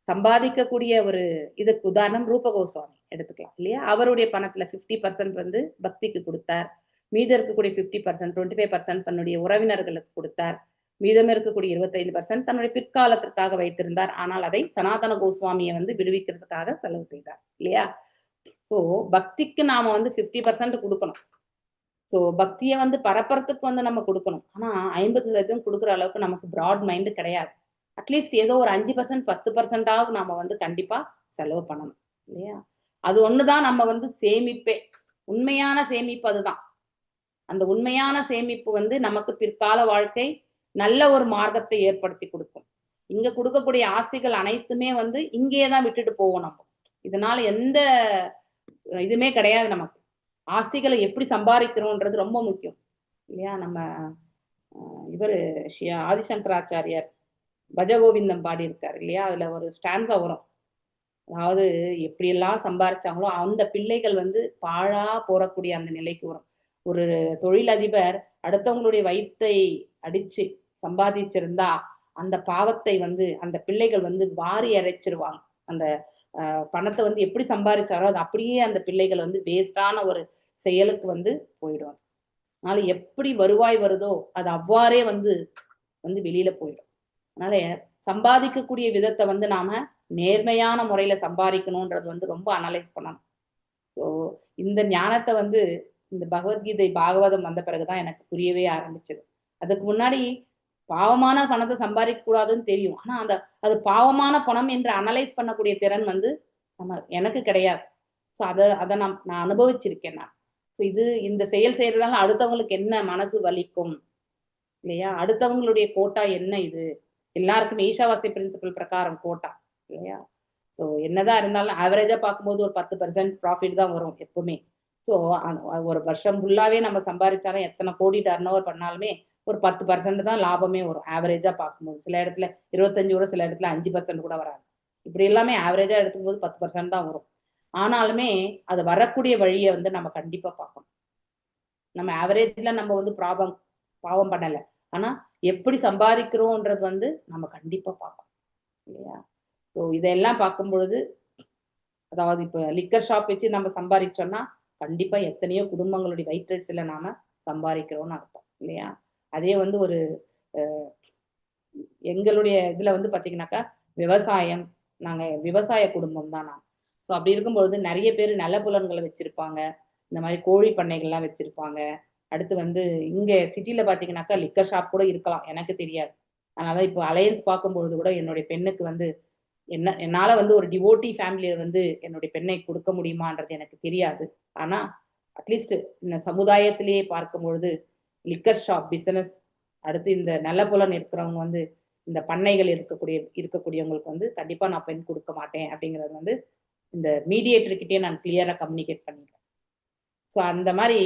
சம்பாதிக்கக்கூடிய ஒரு இதுக்கு உதாரணம் ரூப கோஸ்வாமி எடுத்துக்கலாம், இல்லையா? அவருடைய பணத்துல 50% வந்து பக்திக்கு கொடுத்தார், மீதம் இருக்கக்கூடிய 50% 25% தன்னுடைய உறவினர்களுக்கு கொடுத்தார், மீதம் இருக்கக்கூடிய 25% தன்னுடைய பிற்காலத்திற்காக வைத்திருந்தார். ஆனால் அதை சனாதன கோஸ்வாமியை வந்து விடுவிக்கிறதுக்காக செலவு செய்தார், இல்லையா? ஸோ பக்திக்கு நாம வந்து 50% கொடுக்கணும். ஸோ பக்தியை வந்து பரப்புறதுக்கு வந்து நம்ம கொடுக்கணும். ஆனா 50% கொடுக்குற அளவுக்கு நமக்கு பிராட் மைண்டு கிடையாது. அட்லீஸ்ட் ஏதோ ஒரு 5% 10%ஆவது நாம வந்து கண்டிப்பா செலவு பண்ணணும், இல்லையா? அது ஒண்ணுதான் நம்ம வந்து சேமிப்பே. உண்மையான சேமிப்பு அதுதான். அந்த உண்மையான சேமிப்பு வந்து நமக்கு பிற்கால வாழ்க்கை நல்ல ஒரு மார்க்கத்தை ஏற்படுத்தி கொடுக்கும். இங்க கொடுக்கக்கூடிய ஆஸ்திகள் அனைத்துமே வந்து இங்கேயே தான் விட்டுட்டு போவோம் நம்ம. இதனால எந்த இதுமே கிடையாது நமக்கு. ஆஸ்திகளை எப்படி சம்பாதிக்கிறோன்றது ரொம்ப முக்கியம், இல்லையா? நம்ம இவர் ஆதிசங்கராச்சாரியார் பஜகோவிந்தம் பாடி இருக்காரு, இல்லையா? அதுல ஒரு ஸ்டான்ஸா வரும், அதாவது எப்படியெல்லாம் சம்பாதிச்சாங்களோ அந்த பிள்ளைகள் வந்து பாழா போறக்கூடிய அந்த நிலைக்கு வரும். ஒரு தொழிலதிபர் அடுத்தவங்களுடைய வயிற்றை அடிச்சு சம்பாதிச்சிருந்தா அந்த பாவத்தை வந்து அந்த பிள்ளைகள் வந்து வாரி அரைச்சிருவாங்க. அந்த பணத்தை வந்து எப்படி சம்பாதிச்சாரோ அது அப்படியே அந்த பிள்ளைகள் வந்து வேஸ்டான ஒரு செயலுக்கு வந்து போயிடும். அதனால எப்படி வருவாய் வருதோ அது அவ்வாறே வந்து வெளியில போயிடும். அதனால சம்பாதிக்கக்கூடிய விதத்தை வந்து நாம நேர்மையான முறையில சம்பாதிக்கணும்ன்றது வந்து ரொம்ப அனலைஸ் பண்ணணும். ஸோ இந்த ஞானத்தை வந்து இந்த பகவத்கீதை பாகவதம் வந்த பிறகுதான் எனக்கு புரியவே ஆரம்பிச்சது. அதுக்கு முன்னாடி பாவமான பணத்தை சம்பாதிக்க கூடாதுன்னு தெரியும். ஆனா அது பாவமான பணம் என்று அனலைஸ் பண்ணக்கூடிய திறன் வந்து எனக்கு கிடையாது. ஸோ அதை நான் அனுபவிச்சிருக்கேன் நான். ஸோ இந்த செயல் செய்யறதால அடுத்தவங்களுக்கு என்ன மனசு வலிக்கும், இல்லையா? அடுத்தவங்களுடைய கோட்டா என்ன? இது எல்லாருக்குமே ஈஷாவாசிய பிரின்சிபல் பிரகாரம் கோட்டா, இல்லையா? ஸோ என்னதான் இருந்தாலும் ஆவரேஜா பார்க்கும்போது ஒரு 10% ப்ராஃபிட் தான் வரும் எப்பவுமே. ஸோ ஒரு வருஷம் ஃபுல்லாவே நம்ம சம்பாதிச்சாலும் எத்தனை கோடி டர்ன் ஓவர் பண்ணாலுமே ஒரு 10% தான் லாபமே வரும் ஆவரேஜா பார்க்கும்போது. சில இடத்துல 25 வரும், சில இடத்துல 5% கூட வராது. இப்படி எல்லாமே ஆவரேஜா எடுக்கும்போது 10% தான் வரும். ஆனாலுமே அது வரக்கூடிய வழியை வந்து நம்ம கண்டிப்பா பார்க்கணும். நம்ம ஆவரேஜ்ல நம்ம வந்து பாவம் பண்ணல. ஆனா எப்படி சம்பாதிக்கிறோன்றது வந்து நம்ம கண்டிப்பா பார்க்கணும் இல்லையா? ஸோ இதெல்லாம் பார்க்கும் பொழுது, அதாவது இப்ப லிக்கர் ஷாப் வச்சு நம்ம சம்பாதிச்சோம்னா கண்டிப்பா எத்தனையோ குடும்பங்களுடைய வயிற்றெரிச்சல நாம சம்பாதிக்கிறோம்னு அர்த்தம் இல்லையா? அதே வந்து ஒரு எங்களுடைய இதுல வந்து பாத்தீங்கன்னாக்கா விவசாயம், நாங்க விவசாய குடும்பம் தான் நான். ஸோ அப்படி இருக்கும்பொழுது நிறைய பேர் நிலப்புலன்களை வச்சிருப்பாங்க, இந்த மாதிரி கோழி பண்ணைகள்லாம் வச்சிருப்பாங்க. அடுத்து வந்து இங்க சிட்டில பாத்தீங்கன்னாக்கா லிக்கர் ஷாப் கூட இருக்கலாம், எனக்கு தெரியாது. அதனால இப்போ அலையன்ஸ் பார்க்கும்பொழுது கூட என்னுடைய பெண்ணுக்கு வந்து என்னால வந்து ஒரு டிவோட்டி ஃபேமிலியை வந்து என்னுடைய பெண்ணை கொடுக்க முடியுமான்றது எனக்கு தெரியாது. ஆனா அட்லீஸ்ட் இந்த சமுதாயத்திலேயே பார்க்கும் பொழுது லிக்கர் ஷாப் பிசினஸ், அடுத்து இந்த நல்ல புலன் இருக்கிறவங்க வந்து இந்த பண்ணைகள் இருக்கக்கூடியவங்களுக்கு வந்து கண்டிப்பா நான் பெண் கொடுக்க மாட்டேன் அப்படிங்கிறது வந்து இந்த மீடியேட்டர்கிட்டயே நான் கிளியரா கம்யூனிகேட் பண்ணிடுறேன். ஸோ அந்த மாதிரி,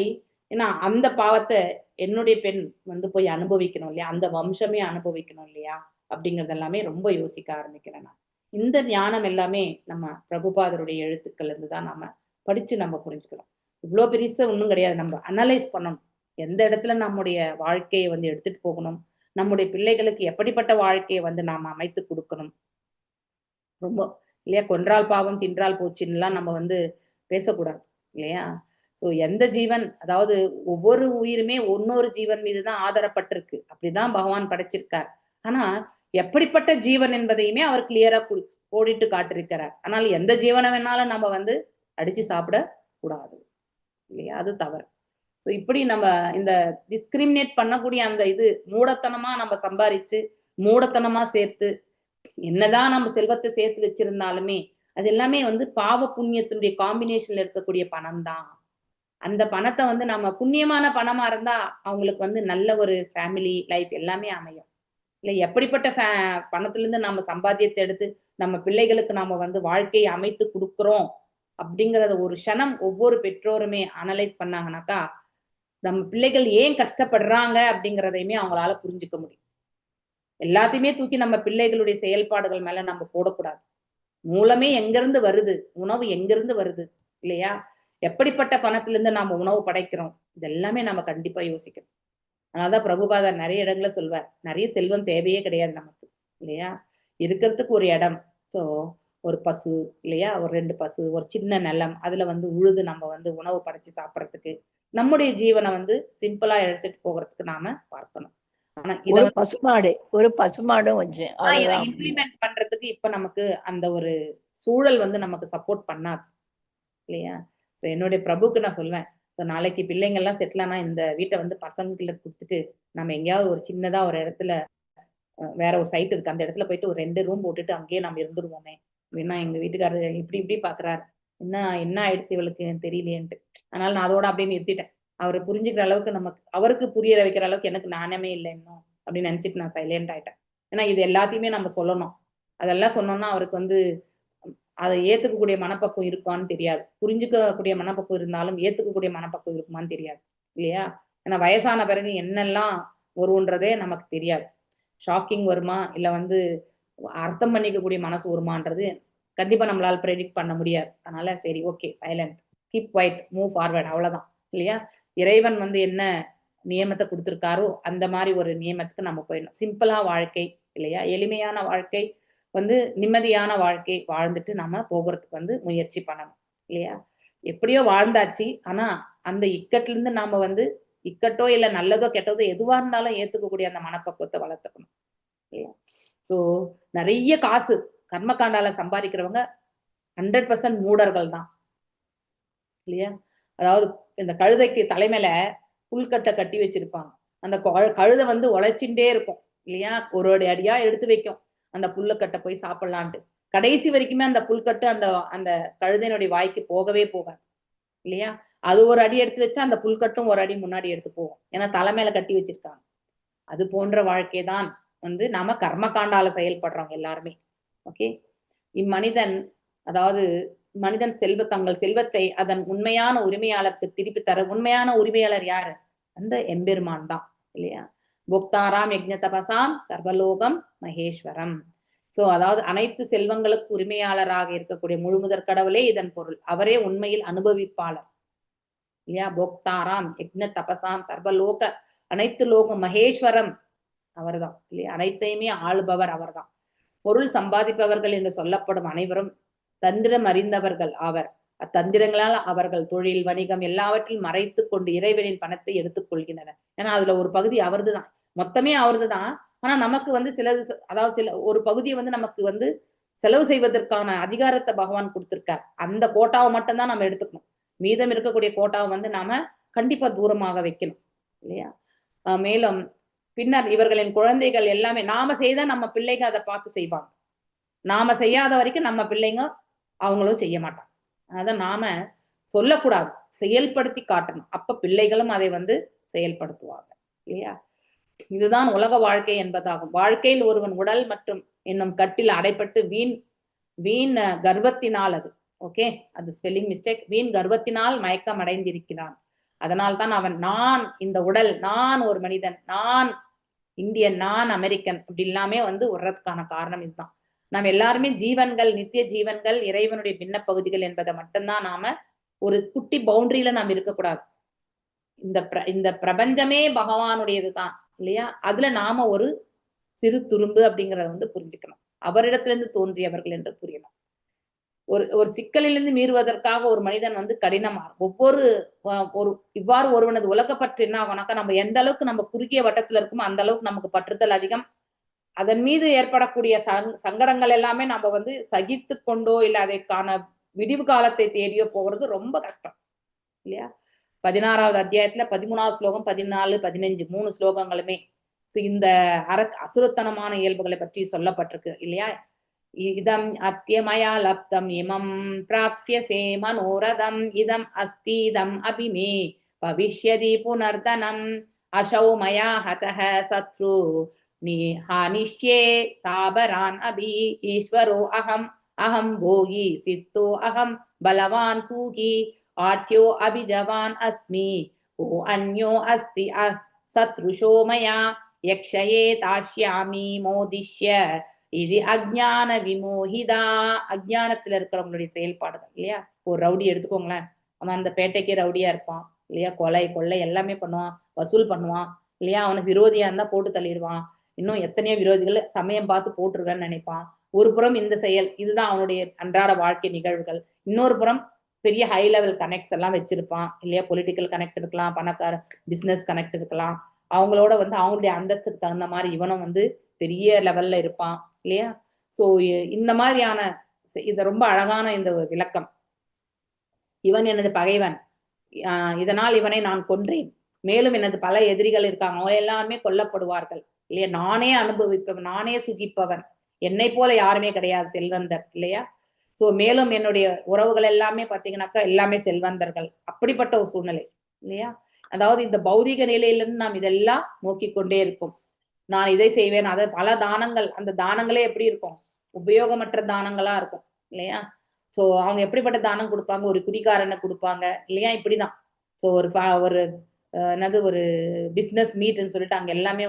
ஏன்னா அந்த பாவத்தை என்னுடைய பெண் வந்து போய் அனுபவிக்கணும் இல்லையா, அந்த வம்சமே அனுபவிக்கணும் இல்லையா அப்படிங்கிறது எல்லாமே ரொம்ப யோசிக்க ஆரம்பிக்கிறேன் நான். இந்த ஞானம் எல்லாமே நம்ம பிரபுபாதருடைய எழுத்துக்கள் இருந்து தான் நம்ம படிச்சு நம்ம புரிஞ்சுக்கிறோம். இவ்வளோ பெருசா ஒன்றும் கிடையாது. நம்ம அனலைஸ் பண்ணணும், எந்த இடத்துல நம்முடைய வாழ்க்கையை வந்து எடுத்துட்டு போகணும், நம்முடைய பிள்ளைகளுக்கு எப்படிப்பட்ட வாழ்க்கையை வந்து நாம அமைத்து கொடுக்கணும். ரொம்ப இல்லையா, கொன்றால் பாவம் தின்றால் போச்சுன்னுலாம் நம்ம வந்து பேசக்கூடாது இல்லையா? ஸோ எந்த ஜீவன், அதாவது ஒவ்வொரு உயிருமே இன்னொரு ஜீவன் மீதுதான் ஆதரப்பட்டிருக்கு, அப்படிதான் பகவான் படைச்சிருக்கார். ஆனா எப்படிப்பட்ட ஜீவன் என்பதையுமே அவர் கிளியரா கோடிட்டு காட்டிருக்கிறார். ஆனால் எந்த ஜீவனை வேணாலும் நம்ம வந்து அடிச்சு சாப்பிட கூடாது இல்லையா, அது தவறு. ஸோ இப்படி நம்ம இந்த டிஸ்கிரிமினேட் பண்ணக்கூடிய அந்த இது மூடத்தனமா நம்ம சம்பாரிச்சு மூடத்தனமா சேர்த்து என்னதான் நம்ம செல்வத்தை சேர்த்து வச்சிருந்தாலுமே அது எல்லாமே வந்து பாவ புண்ணியத்தினுடைய காம்பினேஷன்ல இருக்கக்கூடிய பணம் தான். அந்த பணத்தை வந்து நம்ம புண்ணியமான பணமா இருந்தா அவங்களுக்கு வந்து நல்ல ஒரு ஃபேமிலி லைஃப் எல்லாமே அமையும். இல்லை எப்படிப்பட்ட பணத்துல இருந்து நம்ம சம்பாத்தியத்தை எடுத்து நம்ம பிள்ளைகளுக்கு நாம வந்து வாழ்க்கையை அமைத்து கொடுக்குறோம் அப்படிங்கறத ஒரு க்ஷணம் ஒவ்வொரு பெற்றோருமே அனலைஸ் பண்ணாங்கன்னாக்கா நம்ம பிள்ளைகள் ஏன் கஷ்டப்படுறாங்க அப்படிங்கிறதையுமே அவங்களால புரிஞ்சுக்க முடியும். எல்லாத்தையுமே தூக்கி நம்ம பிள்ளைகளுடைய செயல்பாடுகள் மேல நம்ம போடக்கூடாது. மூலமே எங்கிருந்து வருது, உணவு எங்கிருந்து வருது இல்லையா, எப்படிப்பட்ட பணத்திலிருந்து நாம உணவு படைக்கிறோம், இதெல்லாமே நம்ம கண்டிப்பா யோசிக்கணும். அதனாலதான் பிரபுபாதர் நிறைய இடங்களை சொல்வார், நிறைய செல்வம் தேவையே கிடையாது நமக்கு இல்லையா, இருக்கிறதுக்கு ஒரு இடம், ஸோ ஒரு பசு இல்லையா, ஒரு 2 பசு, ஒரு சின்ன நிலம், அதுல வந்து உழுது நம்ம வந்து உணவு படைச்சு சாப்பிட்றதுக்கு, நம்முடைய ஜீவனை வந்து சிம்பிளா எடுத்துட்டு போகிறதுக்கு நாம பார்க்கணும். ஆனா இதை ஒரு பசுமாடும் வச்சு இதை இம்ப்ளிமெண்ட் பண்றதுக்கு இப்ப நமக்கு அந்த ஒரு சூழல் வந்து நமக்கு சப்போர்ட் பண்ணாது இல்லையா. ஸோ என்னுடைய பிரபுக்கு நான் சொல்வேன், ஸோ நாளைக்கு பிள்ளைங்க எல்லாம் செட்டில் ஆனா இந்த வீட்டை வந்து பசங்களுக்கு கொடுத்துட்டு நம்ம எங்கேயாவது ஒரு சின்னதா ஒரு இடத்துல வேற ஒரு சைட் இருக்கு, அந்த இடத்துல போயிட்டு ஒரு 2 ரூம் போட்டுட்டு அங்கேயே நம்ம இருந்துருவோமே அப்படின்னா எங்க வீட்டுக்காரரு இப்படி பாக்குறாரு, என்ன ஆயிடுச்சு இவளுக்கு தெரியலையேன்ட்டு. அதனால நான் அதோட அப்படியே நிறுத்திட்டேன். அவரை புரிஞ்சுக்கிற அளவுக்கு நமக்கு அவருக்கு புரிய வைக்கிற அளவுக்கு எனக்கு நாணமே இல்லை இன்னும் அப்படின்னு நினைச்சிட்டு நான் சைலண்ட் ஆயிட்டேன். ஏன்னா இது எல்லாத்தையுமே நம்ம சொல்லணும், அதெல்லாம் சொன்னோம்னா அவருக்கு வந்து அதை ஏத்துக்கக்கூடிய மனப்பக்குவம் இருக்கான்னு தெரியாது, புரிஞ்சுக்கக்கூடிய மனப்பக்குவம் இருந்தாலும் ஏத்துக்கக்கூடிய மனப்பக்குவம் இருக்குமான்னு தெரியாது இல்லையா. ஏன்னா வயசான பிறகு என்னெல்லாம் வருன்றதே நமக்கு தெரியாது. ஷாக்கிங் வருமா இல்லை வந்து அர்த்தம் பண்ணிக்கக்கூடிய மனசு வருமானது கண்டிப்பா நம்மளால ப்ரெடிக்ட் பண்ண முடியாது. அதனால சரி okay, silent, keep quiet, move forward, அவ்வளவுதான் இல்லையா. இறைவன் வந்து என்ன நியமத்தை கொடுத்துருக்காரோ அந்த மாதிரி ஒரு நியமத்துக்கு நம்ம போயிடணும். சிம்பிளா வாழ்க்கை இல்லையா, எளிமையான வாழ்க்கை வந்து நிம்மதியான வாழ்க்கை வாழ்ந்துட்டு நாம போகிறதுக்கு வந்து முயற்சி பண்ணணும் இல்லையா. எப்படியோ வாழ்ந்தாச்சு, ஆனா அந்த இக்கட்டுல இருந்து நாம வந்து இக்கட்டோ இல்லை நல்லதோ கெட்டதோ எதுவா இருந்தாலும் ஏத்துக்கக்கூடிய அந்த மனப்பக்குவத்தை வளர்த்துக்கணும் இல்லையா. ஸோ நிறைய காசு கர்மகாண்டால சம்பாதிக்கிறவங்க 100% மூடர்கள் தான் இல்லையா. அதாவது இந்த கழுதைக்கு தலைமையில புல்கட்டை கட்டி வச்சிருப்பாங்க, அந்த கழுதை வந்து உழைச்சுட்டே இருக்கும் இல்லையா, ஒரு அடியா எடுத்து வைக்கும் அந்த புல்லுக்கட்டை போய் சாப்பிடலான்ட்டு. கடைசி வரைக்குமே அந்த புல்கட்டு அந்த அந்த கழுதையினுடைய வாய்க்கு போகவே போகாது இல்லையா. அது ஒரு அடி எடுத்து வச்சா அந்த புல்கட்டும் ஒரு அடி முன்னாடி எடுத்து போகும், ஏன்னா தலைமையில கட்டி வச்சிருக்காங்க. அது போன்ற வாழ்க்கை தான் வந்து நாம கர்மகாண்டால செயல்படுறோம் எல்லாருமே. ஓகே, இம்மனிதன், அதாவது மனிதன் தங்கள் செல்வத்தை அதன் உண்மையான உரிமையாளருக்கு திருப்பி தர உண்மையான உரிமையாளர் யாரு, அந்த எம்பெருமான் தான் இல்லையா. போக்தாராம் யஜ்ஞ தபசாம் சர்வலோகம் மகேஸ்வரம். சோ அதாவது அனைத்து செல்வங்களுக்கு உரிமையாளராக இருக்கக்கூடிய முழுமுதற் கடவுளே இதன் பொருள், அவரே உண்மையில் அனுபவிப்பாளர் இல்லையா. போக்தாராம் யஜ்ஞ தபசாம் சர்வலோக அனைத்து லோகம் மகேஸ்வரம் அவர்தான் இல்லையா, அனைத்தையுமே ஆளுபவர் அவர்தான். பொருள் சம்பாதிப்பவர்கள் என்று சொல்லப்படும் அனைவரும் தந்திரம் அறிந்தவர்கள் ஆவர். அத்தந்திரங்களால் அவர்கள் தொழில் வணிகம் எல்லாவற்றையும் மறைத்து கொண்டு இறைவனின் பணத்தை எடுத்துக் கொள்கின்றனர். ஏன்னா அதுல ஒரு பகுதி அவரது தான், மொத்தமே அவரது தான். ஆனா நமக்கு வந்து அதாவது ஒரு பகுதியை நமக்கு செலவு செய்வதற்கான அதிகாரத்தை பகவான் கொடுத்திருக்கார். அந்த கோட்டாவை மட்டும்தான் நம்ம எடுத்துக்கணும். மீதம் இருக்கக்கூடிய கோட்டாவை நாம கண்டிப்பா தூரமாக வைக்கணும் இல்லையா. மேலும் பின்னர் இவர்களின் குழந்தைகள் எல்லாமே நாம செய்தா நம்ம பிள்ளைங்க அதை பார்த்து செய்வாங்க. நாம செய்யாத வரைக்கும் நம்ம பிள்ளைங்க அவங்களும் செய்ய மாட்டாங்க. அதான் நாம சொல்லக்கூடாது, செயல்படுத்தி காட்டணும். அப்ப பிள்ளைகளும் அதை செயல்படுத்துவாங்க இல்லையா. இதுதான் உலக வாழ்க்கை என்பதாகும். வாழ்க்கையில் ஒருவன் உடல் மற்றும் என்னும் கட்டில் அடைப்பட்டு வீண் கர்வத்தினால் ஓகே, அது ஸ்பெல்லிங் மிஸ்டேக், வீண் கர்வத்தினால் மயக்கம் அடைந்திருக்கிறான். அதனால் தான் அவன் நான் இந்த உடல், நான் ஒரு மனிதன், நான் இந்தியன், நான் அமெரிக்கன் அப்படி எல்லாமே வர்றதுக்கான காரணம் இதுதான். நாம் எல்லாருமே ஜீவன்கள், நித்திய ஜீவன்கள், இறைவனுடைய பின்ன பகுதிகள் என்பதை மட்டும்தான் நாம ஒரு குட்டி பவுண்டரியில நாம் இருக்கக்கூடாது. இந்த பிரபஞ்சமே பகவானுடையது தான் இல்லையா. அதுல நாம ஒரு சிறு துரும்பு அப்படிங்கறத புரிஞ்சுக்கணும். அவரிடத்திலிருந்து தோன்றியவர்கள் என்று புரியணும். ஒரு சிக்கலிலிருந்து மீறுவதற்காக ஒரு மனிதன் கடினமா இவ்வாறு ஒருவனது உலகப்பற்று என்ன ஆகும்னாக்கா, நம்ம எந்த அளவுக்கு நம்ம குறுகிய வட்டத்துல இருக்குமோ அந்த அளவுக்கு நமக்கு பற்றுதல் அதிகம். அதன் மீது ஏற்படக்கூடிய சங்கடங்கள் எல்லாமே நம்ம சகித்து கொண்டோ இல்ல அதற்கான விடிவு காலத்தை தேடியோ போகிறது ரொம்ப கஷ்டம் இல்லையா. 16வது அத்தியாயத்துல 13வது ஸ்லோகம், 14, 15 3 ஸ்லோகங்களுமே இந்த அசுரத்தனமான இயல்புகளை பற்றி சொல்லப்பட்டிருக்கு இல்லையா. இதம் அத்தியமயா லப்தம் இமம் பிராப்யசே மனோரதம் இதம் அஸ்தீதம் அபிமே பவிஷ்யதி புனர்தனம் அசௌ மயா ஹதஹ சத்ரு நிஹானிஷ்யே சாபரான் அபி ஈஸ்வரோ அகம் போகி சித்தோ அகம் பலவான் சூகி ஆட்யோ அபிஜவான் அஸ்மி ஓ அன்யோ அஸ்தி சத்ருஷோ மயா யக்ஷயே தாஷ்யாமி மோதிஷ்ய இது அஜ்ஞான விமோகிதா. அஜ்ஞானத்துல இருக்கிறவங்களுடைய செயல்பாடுகள் இல்லையா. ஒரு ரவுடி எடுத்துக்கோங்களேன், அவன் அந்த பேட்டைக்கே ரவுடியா இருப்பான் இல்லையா. கொள்ளை எல்லாமே பண்ணுவான், வசூல் பண்ணுவான் இல்லையா. அவனுக்கு விரோதியா இருந்தா போட்டு தள்ளிடுவான். இன்னும் எத்தனையோ விரோதிகள் சமயம் பார்த்து போட்டுருவேன்னு நினைப்பான். ஒரு புறம் இந்த செயல், இதுதான் அவனுடைய அன்றாட வாழ்க்கை நிகழ்வுகள். இன்னொரு புறம் பெரிய ஹை லெவல் கனெக்ட்ஸ் எல்லாம் வச்சிருப்பான் இல்லையா. பொலிட்டிக்கல் கனெக்ட் இருக்கலாம், பணக்கார பிசினஸ் கனெக்ட் இருக்கலாம். அவங்களோட அவங்களுடைய அந்தஸ்துக்கு தகுந்த மாதிரி இவனும் பெரிய லெவல்ல இருப்பான் இல்லையா. சோ இந்த மாதிரியான இது ரொம்ப அழகான இந்த விளக்கம். இவன் எனது பகைவன், இதனால் இவனை நான் கொன்றேன், மேலும் எனது பல எதிரிகள் இருக்காங்க, அவங்க எல்லாருமே கொல்லப்படுவார்கள் இல்லையா. நானே அனுபவிப்பவன், நானே சுகிப்பவன், என்னை போல யாருமே கிடையாது செல்வந்தர் இல்லையா. சோ மேலும் என்னுடைய உறவுகள் எல்லாமே பாத்தீங்கன்னாக்கா எல்லாமே செல்வந்தர்கள். அப்படிப்பட்ட ஒரு சூழ்நிலை இல்லையா. அதாவது இந்த பௌதிக நிலையிலிருந்து நாம் இதெல்லாம் நோக்கி கொண்டே இருக்கும். நான் இதை செய்வேன், அதை பல தானங்கள், அந்த தானங்களே எப்படி இருக்கும், உபயோகமற்ற தானங்களா இருக்கும் இல்லையா. சோ அவங்க எப்படிப்பட்ட தானம் கொடுப்பாங்க, ஒரு குடிகாரனை கொடுப்பாங்க இல்லையா. இப்படிதான். சோ ஒரு என்னது ஒரு பிசினஸ் மீட்னு சொல்லிட்டு அங்க எல்லாமே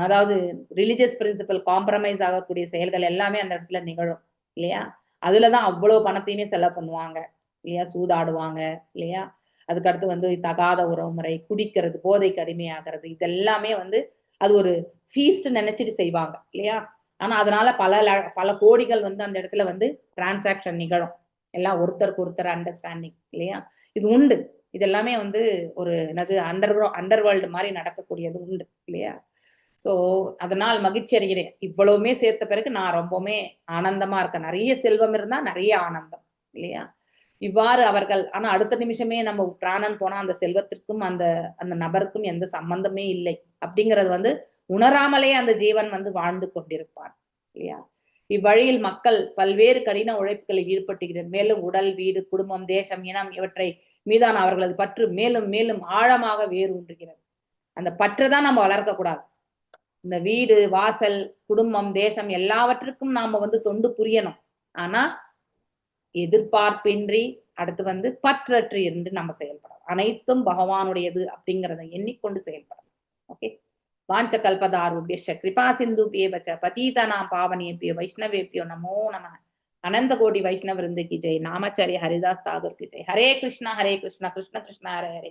அதாவது ரிலிஜியஸ் பிரின்சிபல் காம்ப்ரமைஸ் ஆகக்கூடிய செயல்கள் எல்லாமே அந்த இடத்துல நிகழும் இல்லையா. அதுலதான் அவ்வளவு பணத்தையுமே செலவு பண்ணுவாங்க இல்லையா. சூதாடுவாங்க இல்லையா. அதுக்கடுத்து தகாத உறவு முறை, குடிக்கிறது, போதைக்கு அடிமையாகிறது, இதெல்லாமே அது ஒரு ஃபீஸ்ட் நினைச்சிட்டு செய்வாங்க இல்லையா. ஆனா அதனால பல கோடிகள் அந்த இடத்துல டிரான்சாக்ஷன் நிகழும் எல்லாம், ஒருத்தருக்கு ஒருத்தர் அண்டர்ஸ்டாண்டிங் இல்லையா. இது உண்டு. இது எல்லாமே ஒரு என்னது அண்டர் வேர்ல்டு மாதிரி நடக்கக்கூடியது உண்டு இல்லையா. சோ அதனால் மகிழ்ச்சி அடைகிறேன். இவ்வளவுமே சேர்த்த பிறகு நான் ரொம்பவுமே ஆனந்தமா இருக்கேன். நிறைய செல்வம் இருந்தா நிறைய ஆனந்தம் இல்லையா. இவ்வாறு அவர்கள், ஆனா அடுத்த நிமிஷமே நம்ம பிராணன் போனா அந்த செல்வத்திற்கும் அந்த நபருக்கும் எந்த சம்பந்தமே இல்லை அப்படிங்கறது உணராமலே அந்த ஜீவன் வாழ்ந்து கொண்டிருப்பார் இல்லையா. இவ்வழியில் மக்கள் பல்வேறு கடின உழைப்புகளில் ஈடுபட்டுகிறார். மேலும் உடல், வீடு, குடும்பம், தேசம், இனம் இவற்றை மீதான அவர்களது பற்று மேலும் மேலும் ஆழமாக வேறு ஊன்றுகிறது. அந்த பற்றுதான் நம்ம வளர்க்க கூடாது. இந்த வீடு, வாசல், குடும்பம், தேசம் எல்லாவற்றுக்கும் நாம தொண்டு புரியணும். ஆனா எதிர்பார்ப்பின்றி அடுத்து பற்றற்று இருந்து நம்ம செயல்படணும். அனைத்தும் பகவானுடையது அப்படிங்கிறத எண்ணிக்கொண்டு செயல்படணும். ஓகே. வாஞ்ச கல்பதாருபியஸ்ச கிருபா சிந்துபியேவச பதீதனாம் பாவனேபியோ வைஷ்ணவேபியோ நமோ நமः. அனந்த கோடி வைஷ்ணவ விருந்த கி ஜெய். நாமச்சரிய ஹரிதாஸ் தாகூர் கி ஜெய். ஹரே கிருஷ்ணா கிருஷ்ண கிருஷ்ண ஹரே ஹரே.